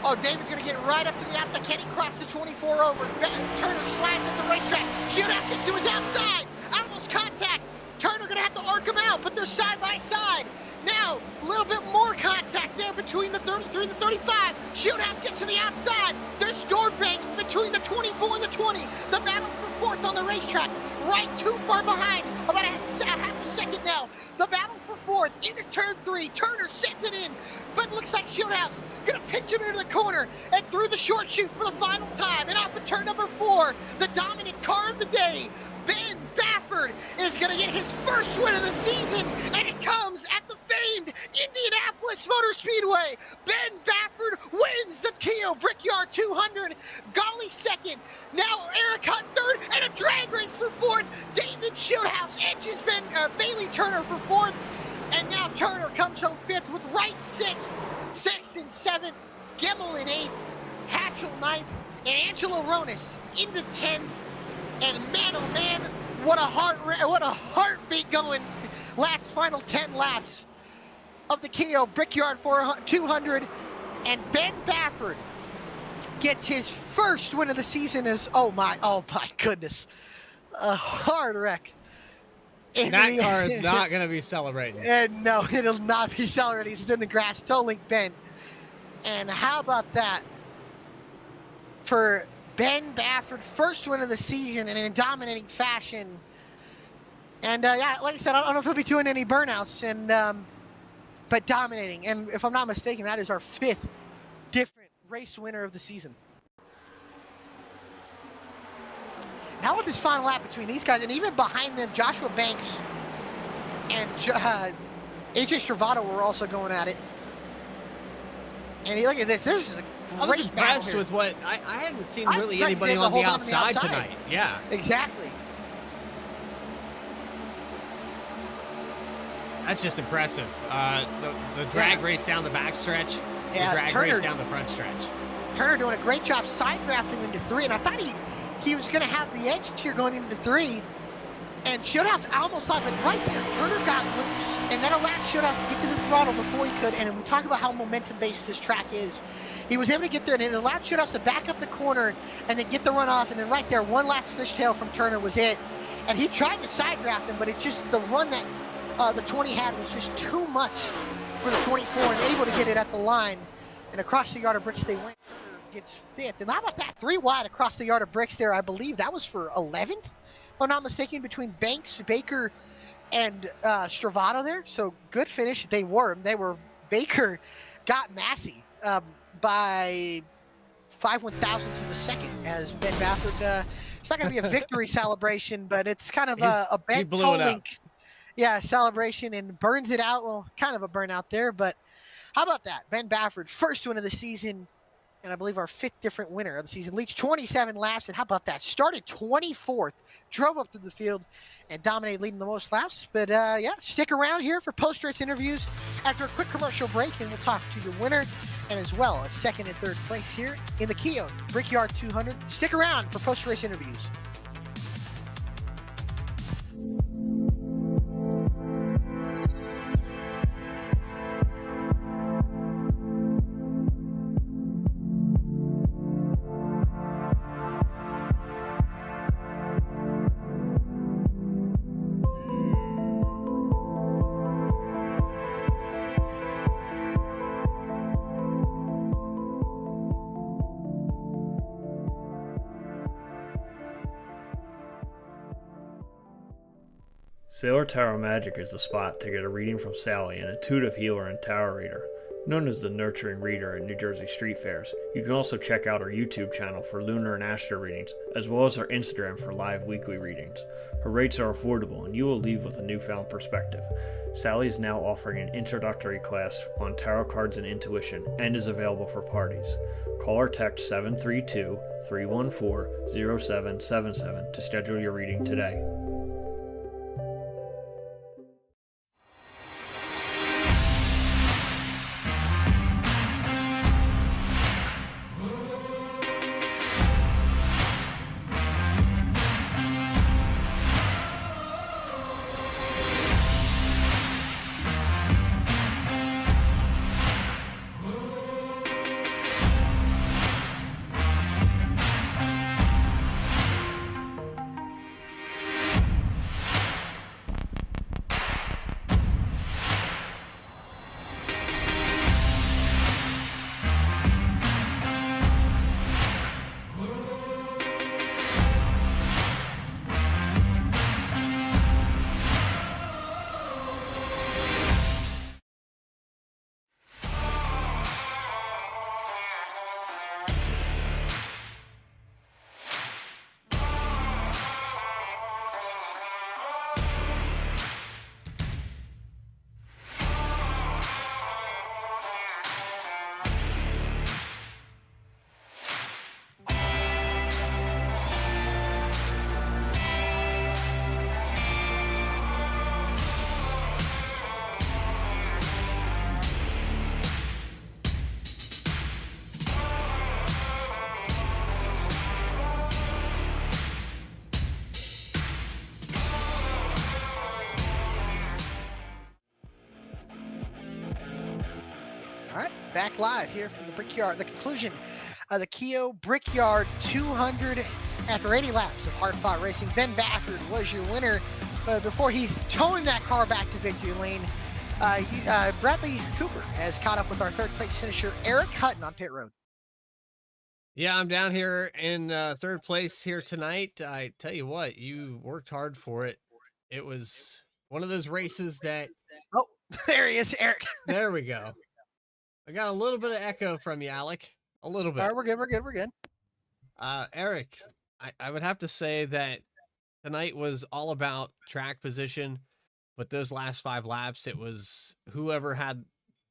Oh, David's going to get right up to the outside. Can he cross the 24 over? Turner slides at the racetrack. Shieldhouse gets to his outside. Almost contact. Turner going to have to arc him out, but they're side by side. Now, a little bit more contact there between the 33 and the 35. Shieldhouse gets to the outside. There's door banging between the 24 and the 20. The battle for 4th on the racetrack. Right too far behind. About half a second now. The battle for 4th into turn 3. Turner sends it in, but it looks like Shieldhouse gonna pitch him into the corner and through the short chute for the final time. And off of turn number 4, the dominant car of the day, Ben Baffert, is gonna get his first win of the season, and it comes at the famed Indianapolis Motor Speedway. Ben Baffert wins the KHIO Brickyard 200. Gawley 2nd. Now Eric Hunt 3rd, and a drag race for 4th. David Shieldhouse edges Bailey Turner for 4th. And now Turner comes home 5th with Wright 6th, Sexton 7th, Gimmel in 8th, Hatchell 9th, and Angelo Ronis into 10th. And man, oh man, what a heartbeat going last final 10 laps of the KHIO Brickyard 200. And Ben Baffert gets his first win of the season as, oh my goodness, a hard wreck. That car is not going to be celebrating. And no, it'll not be celebrating. He's in the grass, toe link bent. And how about that for Ben Baffert, first win of the season and in a dominating fashion. And yeah, like I said, I don't know if he'll be doing any burnouts, and but dominating. And if I'm not mistaken, that is our 5th different race winner of the season. How about this final lap between these guys, and even behind them, Joshua Banks and AJ Stravato were also going at it. And you look at this. This is a great I was impressed with what I hadn't seen really anybody on the outside tonight. Yeah, exactly. That's just impressive. The drag race down the back stretch, yeah, the drag Turner, race down the front stretch. Turner doing a great job side drafting into 3, and I thought he was going to have the edge here going into 3. And Shieldhouse almost thought, but right there, Turner got loose, and that allowed Shieldhouse to get to the throttle before he could. And we talk about how momentum-based this track is. He was able to get there, and it allowed Shieldhouse to back up the corner and then get the run off. And then right there, one last fishtail from Turner was it. And he tried to side draft him, but it just, the run that the 20 had was just too much for the 24, and able to get it at the line. And across the yard of bricks they went. Gets 5th. And how about that 3 wide across the yard of bricks there? I believe that was for 11th, if I'm not mistaken, between Banks, Baker, and Stravato there. So good finish. They were. Baker got Massey by 5/1000ths of a second as Ben Baffert. It's not going to be a victory celebration, but it's kind of a bent toe link. Yeah, celebration, and burns it out. Well, kind of a burnout there, but how about that? Ben Baffert, first win of the season. And I believe our 5th different winner of the season. Leads 27 laps, and how about that? Started 24th, drove up to the field, and dominated, leading the most laps. But yeah, stick around here for post-race interviews after a quick commercial break, and we'll talk to your winner, and as well as 2nd and 3rd place here in the KHIO Brickyard 200. Stick around for post-race interviews. Sailor Tarot Magic is the spot to get a reading from Sally, an intuitive healer and tarot reader, known as the Nurturing Reader at New Jersey street fairs. You can also check out our YouTube channel for lunar and astro readings, as well as our Instagram for live weekly readings. Her rates are affordable, and you will leave with a newfound perspective. Sally is now offering an introductory class on tarot cards and intuition, and is available for parties. Call or text 732-314-0777 to schedule your reading today. Back live here from the Brickyard, the conclusion of the KHIO Brickyard 200 after 80 laps of hard-fought racing. Ben Bafford was your winner, but before he's towing that car back to victory lane, Bradley Cooper has caught up with our third-place finisher, Eric Hutton, on pit road. Yeah, I'm down here in third place here tonight. I tell you what, you worked hard for it. It was one of those races that... Oh, there he is, Eric. There we go. I got a little bit of echo from you, Alec. A little bit. All right, we're good. Eric, I would have to say that tonight was all about track position, but those last 5 laps, it was whoever had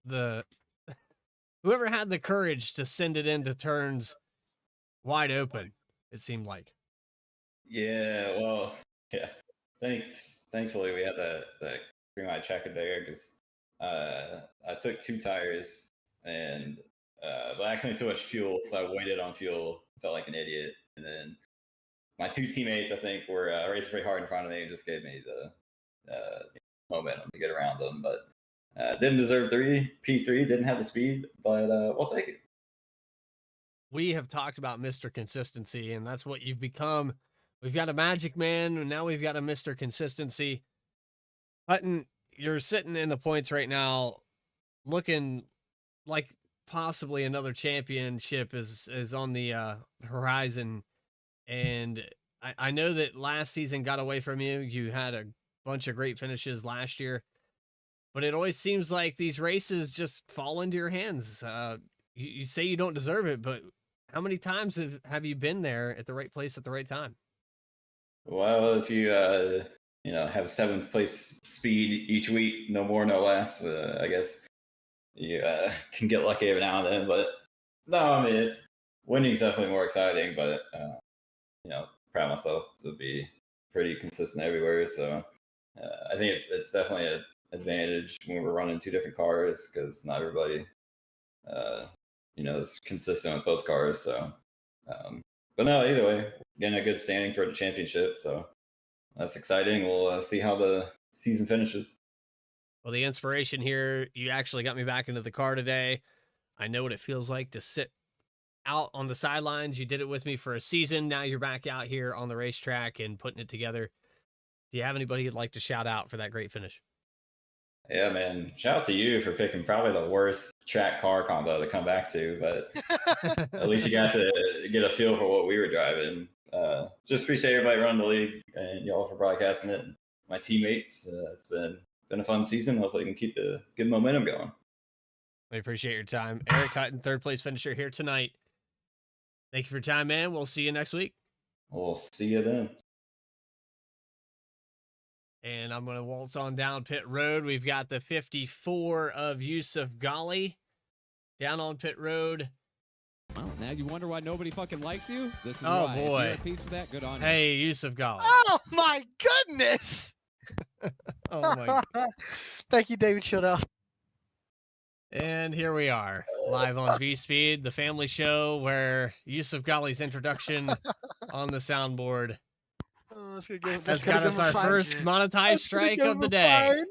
the courage to send it into turns wide open, it seemed like. Yeah, well, yeah. Thankfully, we had that green light checker there, because I took 2 tires. And I accidentally too much fuel, so I waited on fuel, felt like an idiot. And then my 2 teammates, I think, were racing pretty hard in front of me and just gave me the momentum to get around them. But didn't deserve P3, didn't have the speed, but we'll take it. We have talked about Mr. Consistency, and that's what you've become. We've got a Magic Man, and now we've got a Mr. Consistency. Hutton, you're sitting in the points right now looking like possibly another championship is on the horizon. And I know that last season got away from you. You had a bunch of great finishes last year, but it always seems like these races just fall into your hands. You say you don't deserve it, but how many times have you been there at the right place at the right time? Well, if you have 7th place speed each week, no more, no less, I guess you can get lucky every now and then. But no, I mean, winning's definitely more exciting, but proud of myself to be pretty consistent everywhere. So I think it's definitely an advantage when we're running 2 different cars, because not everybody is consistent with both cars. So but no, either way, getting a good standing for the championship, so that's exciting. We'll see how the season finishes. Well, the inspiration here, you actually got me back into the car today. I know what it feels like to sit out on the sidelines. You did it with me for a season. Now you're back out here on the racetrack and putting it together. Do you have anybody you'd like to shout out for that great finish? Yeah, man. Shout out to you for picking probably the worst track car combo to come back to, but at least you got to get a feel for what we were driving. Just appreciate everybody running the league and y'all for broadcasting it. my teammates. It's been a fun season. Hopefully, we can keep the good momentum going. We appreciate your time. Eric Hutton, third place finisher here tonight. Thank you for your time, man. We'll see you next week. We'll see you then. And I'm going to waltz on down pit road. We've got the 54 of Yusuf Ghali down on pit road. Well, now you wonder why nobody fucking likes you? This is Oh, why. boy. If you're at peace with that, good on you. Hey, Yusuf Ghali. Oh my goodness! Oh, my. Thank you, David Shodell. And here we are, live on VSPEED, the family show where Yusuf Ghali's introduction on the soundboard Oh, that's has gonna got give us him a our fine. first That's monetized gonna strike give of him the a day.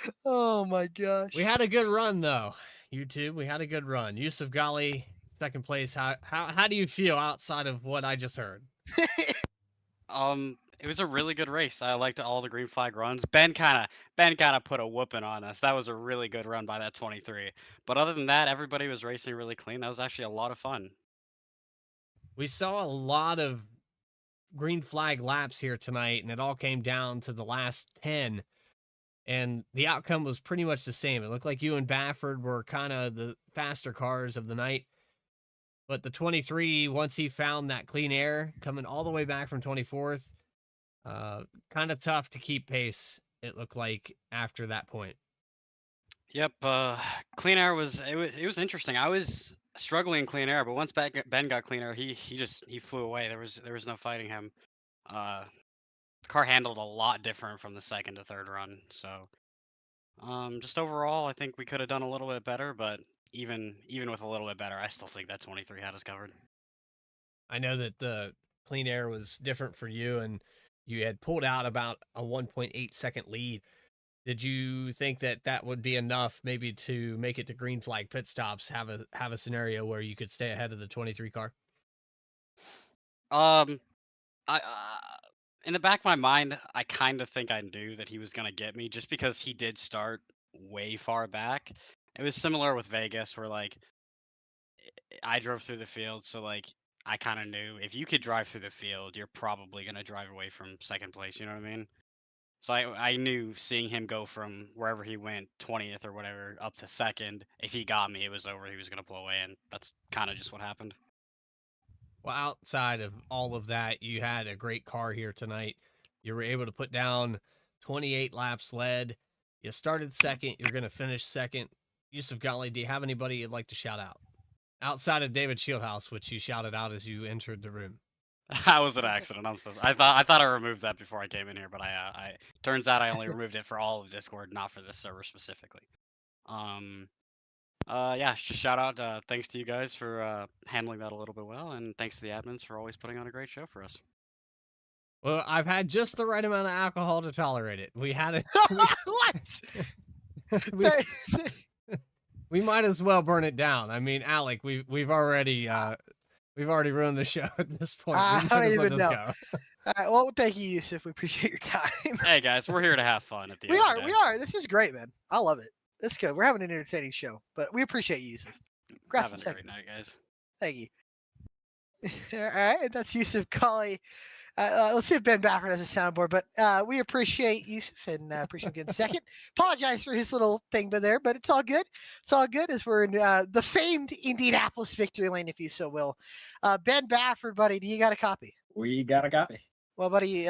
fine. Oh my gosh. We had a good run, though, YouTube. We had a good run. Yusuf Ghali, second place. How do you feel outside of what I just heard? It was a really good race. I liked all the green flag runs. Ben kind of put a whooping on us. That was a really good run by that 23. But other than that, everybody was racing really clean. That was actually a lot of fun. We saw a lot of green flag laps here tonight, and it all came down to the last 10. And the outcome was pretty much the same. It looked like you and Bafford were kind of the faster cars of the night. But the 23, once he found that clean air coming all the way back from 24th, kind of tough to keep pace, it looked like, after that point. Yep, clean air was interesting. I was struggling in clean air, but once Ben got clean air, he flew away. There was no fighting him. The car handled a lot different from the second to third run. So, just overall, I think we could have done a little bit better, but even with a little bit better, I still think that 23 had us covered. I know that the clean air was different for you, and you had pulled out about a 1.8 second lead. Did you think that that would be enough maybe to make it to green flag pit stops, have a scenario where you could stay ahead of the 23 car? I in the back of my mind, I kind of think I knew that he was going to get me just because he did start way far back. It was similar with Vegas where like I drove through the field, so like I kind of knew if you could drive through the field, you're probably going to drive away from second place, you know what I mean? So I knew seeing him go from wherever he went, 20th or whatever, up to second, if he got me, it was over. He was going to blow away, and that's kind of just what happened. Well, outside of all of that, you had a great car here tonight. You were able to put down 28 laps led. You started second. You're going to finish second. Yusuf Ghali, do you have anybody you'd like to shout out? Outside of David Shieldhouse, which you shouted out as you entered the room. That was an accident. I thought I removed that before I came in here, but I turns out I only removed it for all of Discord, not for this server specifically. Yeah, just shout out. Thanks to you guys for handling that a little bit well, and thanks to the admins for always putting on a great show for us. Well, I've had just the right amount of alcohol to tolerate it. We had it. What? We might as well burn it down. I mean, Alec, we've already ruined the show at this point. I don't even know. Go. All right, well, thank you, Yusuf. We appreciate your time. Hey guys, we're here to have fun at the We end of are. the day. We are. This is great, man. I love it. It's good. We're having an entertaining show, but we appreciate you, Yusuf. Congrats on Having a second. great night, guys. Thank you. All right, that's Yusuf Ghali. Let's see if Ben Baffert has a soundboard, but we appreciate Yusuf and appreciate him getting second. Apologize for his little thing there, but it's all good. It's all good as we're in the famed Indianapolis victory lane, if you so will. Ben Baffert, buddy, do you got a copy? We got a copy. Well, buddy,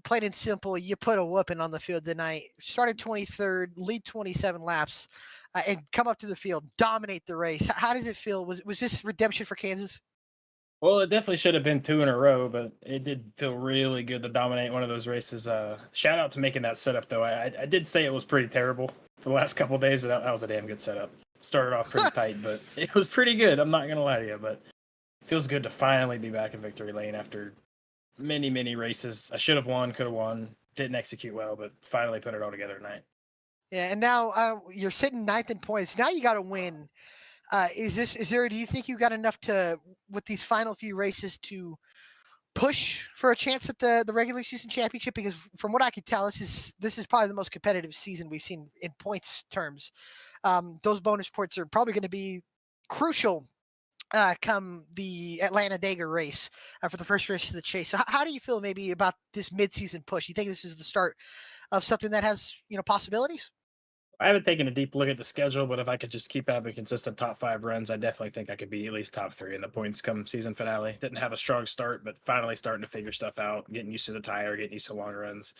plain and simple, you put a whooping on the field tonight. Started 23rd, lead 27 laps, and come up to the field, dominate the race. How does it feel? Was this redemption for Kansas? Well, it definitely should have been 2 in a row, but it did feel really good to dominate one of those races. Shout out to making that setup, though. I did say it was pretty terrible for the last couple of days, but that was a damn good setup. Started off pretty tight, but it was pretty good. I'm not going to lie to you, but it feels good to finally be back in victory lane after many, many races. I should have won, could have won, didn't execute well, but finally put it all together tonight. Yeah, and now you're sitting 9th in points. Now you got to win. Do you think you got enough to, with these final few races, to push for a chance at the regular season championship? Because from what I could tell, this is probably the most competitive season we've seen in points terms. Those bonus points are probably going to be crucial come the Atlanta Dagger race for the first race of the chase. So how do you feel maybe about this midseason push? You think this is the start of something that has, possibilities? I haven't taken a deep look at the schedule, but if I could just keep having consistent top 5 runs, I definitely think I could be at least top 3 in the points come season finale. Didn't have a strong start, but finally starting to figure stuff out, getting used to the tire, getting used to long runs.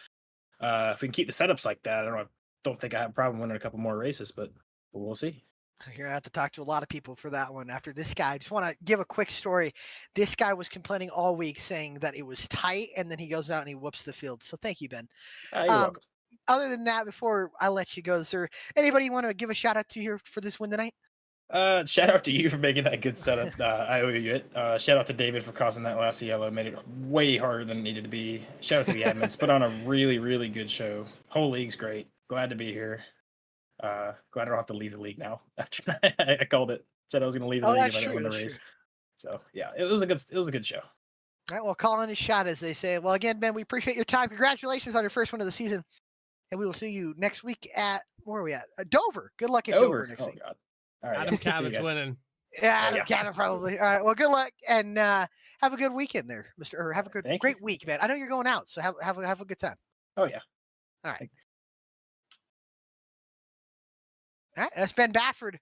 If we can keep the setups like that, I don't think I have a problem winning a couple more races, but we'll see. You're gonna have to talk to a lot of people for that one after this guy. I just want to give a quick story. This guy was complaining all week saying that it was tight, and then he goes out and he whoops the field. So thank you, Ben. You're welcome. Other than that, before I let you go, is there anybody you want to give a shout out to here for this win tonight? Shout out to you for making that good setup. I owe you it. Shout out to David for causing that last yellow. Made it way harder than it needed to be. Shout out to the admins. Put on a really, really good show. Whole league's great. Glad to be here. Glad I don't have to leave the league now. After I called it, said I was going to leave the league if I didn't win the race. So yeah, it was a good show. All right, well, calling his shot, as they say. Well, again, Ben, we appreciate your time. Congratulations on your first win of the season. And we will see you next week at, where are we at? Dover. Good luck at Dover next week. God. All right. Adam Cabot's winning. Yeah, Adam Cabot probably. All right, well, good luck, and have a good weekend there, Mr. Or have a great week, man. I know you're going out, so have a good time. Oh, yeah. All right. All right, that's Ben Bafford,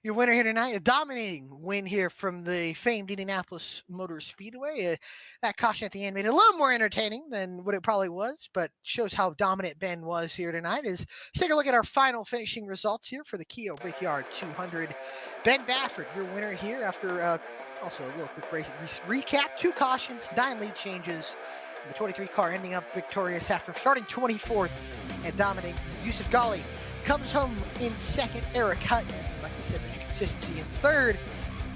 your winner here tonight. A dominating win here from the famed Indianapolis Motor Speedway. That caution at the end made it a little more entertaining than what it probably was, but shows how dominant Ben was here tonight. Let's take a look at our final finishing results here for the KHIO Brickyard 200. Ben Bafford, your winner here after also a real quick race recap. 2 cautions, 9 lead changes. The 23 car ending up victorious after starting 24th and dominating. Yusuf Ghali comes home in 2nd. Eric Hutton, like we said, consistency in 3rd.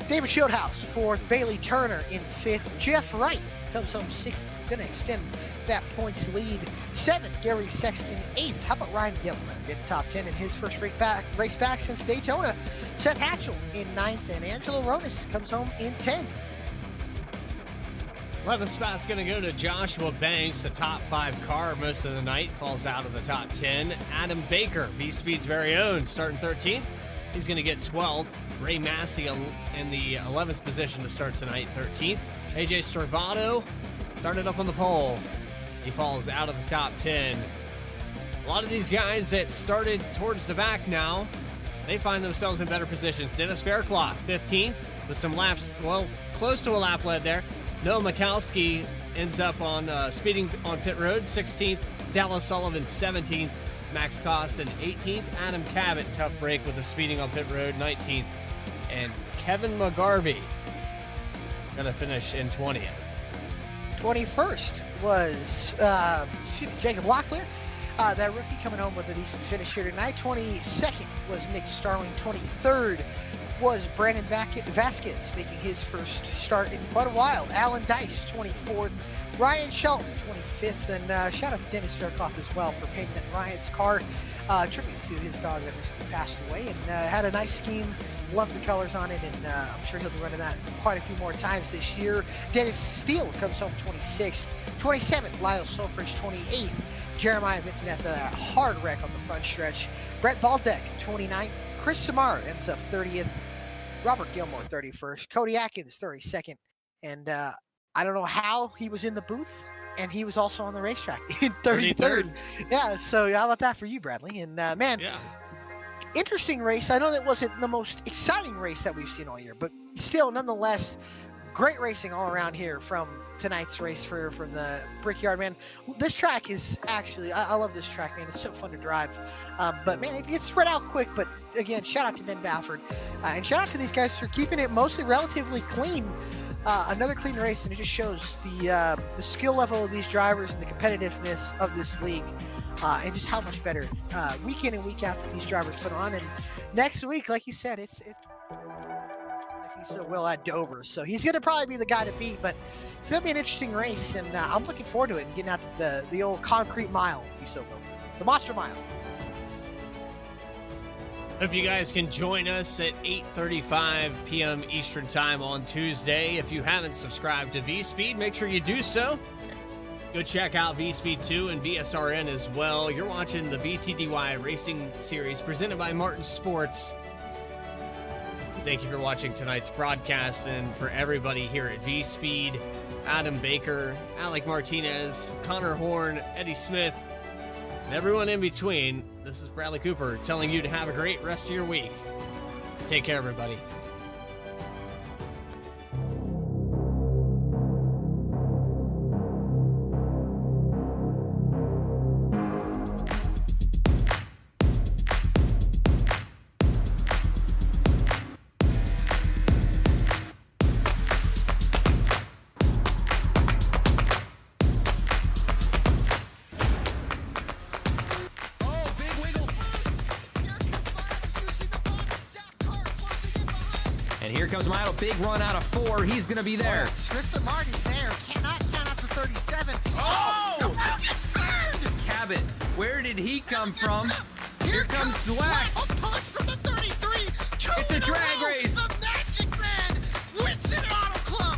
David Shieldhouse 4th. Bailey Turner in 5th. Jeff Wright comes home 6th. Going to extend that points lead. 7th. Gary Sexton 8th. How about Ryan Gilman getting top 10 in his first race back since Daytona? Seth Hatchell in 9th. And Angelo Ronis comes home in 10th. 11th spot's going to go to Joshua Banks, a top 5 car most of the night, falls out of the top 10. Adam Baker, VSPEED's very own, starting 13th. He's going to get 12th. Ray Massey in the 11th position to start tonight, 13th. AJ Stravado started up on the pole. He falls out of the top 10. A lot of these guys that started towards the back now, they find themselves in better positions. Dennis Faircloth, 15th, with some laps, well, close to a lap lead there. Noah Mikowski ends up on speeding on pit road, 16th. Dallas Sullivan, 17th. Max Costin, 18th. Adam Cabot, tough break with the speeding on pit road, 19th. And Kevin McGarvey gonna finish in 20th. 21st was Jacob Locklear. That rookie coming home with a decent finish here tonight. 22nd was Nick Starling. 23rd was Brandon Vasquez, making his first start in quite a while. Alan Dice, 24th. Ryan Shelton, 25th. And shout out to Dennis Faircloth as well for painting Ryan's car. Tribute to his dog that recently passed away. And had a nice scheme. Love the colors on it. And I'm sure he'll be running that quite a few more times this year. Dennis Steele comes home 26th. 27th, Lyle Solfridge, 28th. Jeremiah Vincent after that hard wreck on the front stretch. Brett Baldeck, 29th. Chris Samar ends up 30th. Robert Gilmore, 31st. Cody Atkins, 32nd. And I don't know how he was in the booth, and he was also on the racetrack in 33rd. Yeah, so how about that for you, Bradley? And man, interesting race. I know that wasn't the most exciting race that we've seen all year, but still, nonetheless, great racing all around here from tonight's race from the Brickyard, man. This track is actually, I love this track, man. It's so fun to drive. But man, it gets spread out quick. But again, shout out to Ben Bafford. And shout out to these guys for keeping it mostly relatively clean. Another clean race, and it just shows the skill level of these drivers and the competitiveness of this league. And just how much better week in and week out these drivers put on. And next week, like you said, it's so well at Dover, so he's going to probably be the guy to beat, but it's going to be an interesting race, and I'm looking forward to it and getting out to the old concrete mile, if you so will, the Monster Mile. Hope you guys can join us at 8:35 p.m. Eastern Time on Tuesday. If you haven't subscribed to VSPEED, make sure you do so. Go check out VSPEED 2 and VSRN as well. You're watching the BTDY Racing Series presented by Martin Sports. Thank you for watching tonight's broadcast, and for everybody here at VSPEED, Adam Baker, Alec Martinez, Connor Horn, Eddie Smith, and everyone in between, this is Bradley Cooper telling you to have a great rest of your week. Take care, everybody. And here comes Milo. Big run out of 4. He's going to be there. Tristan Marty's there. Cannot count after 37. Oh! Gets burned! Cabot, where did he come from? Here comes Zwack. A push from the 33. It's a drag race. The Magic Man wins it Auto Club.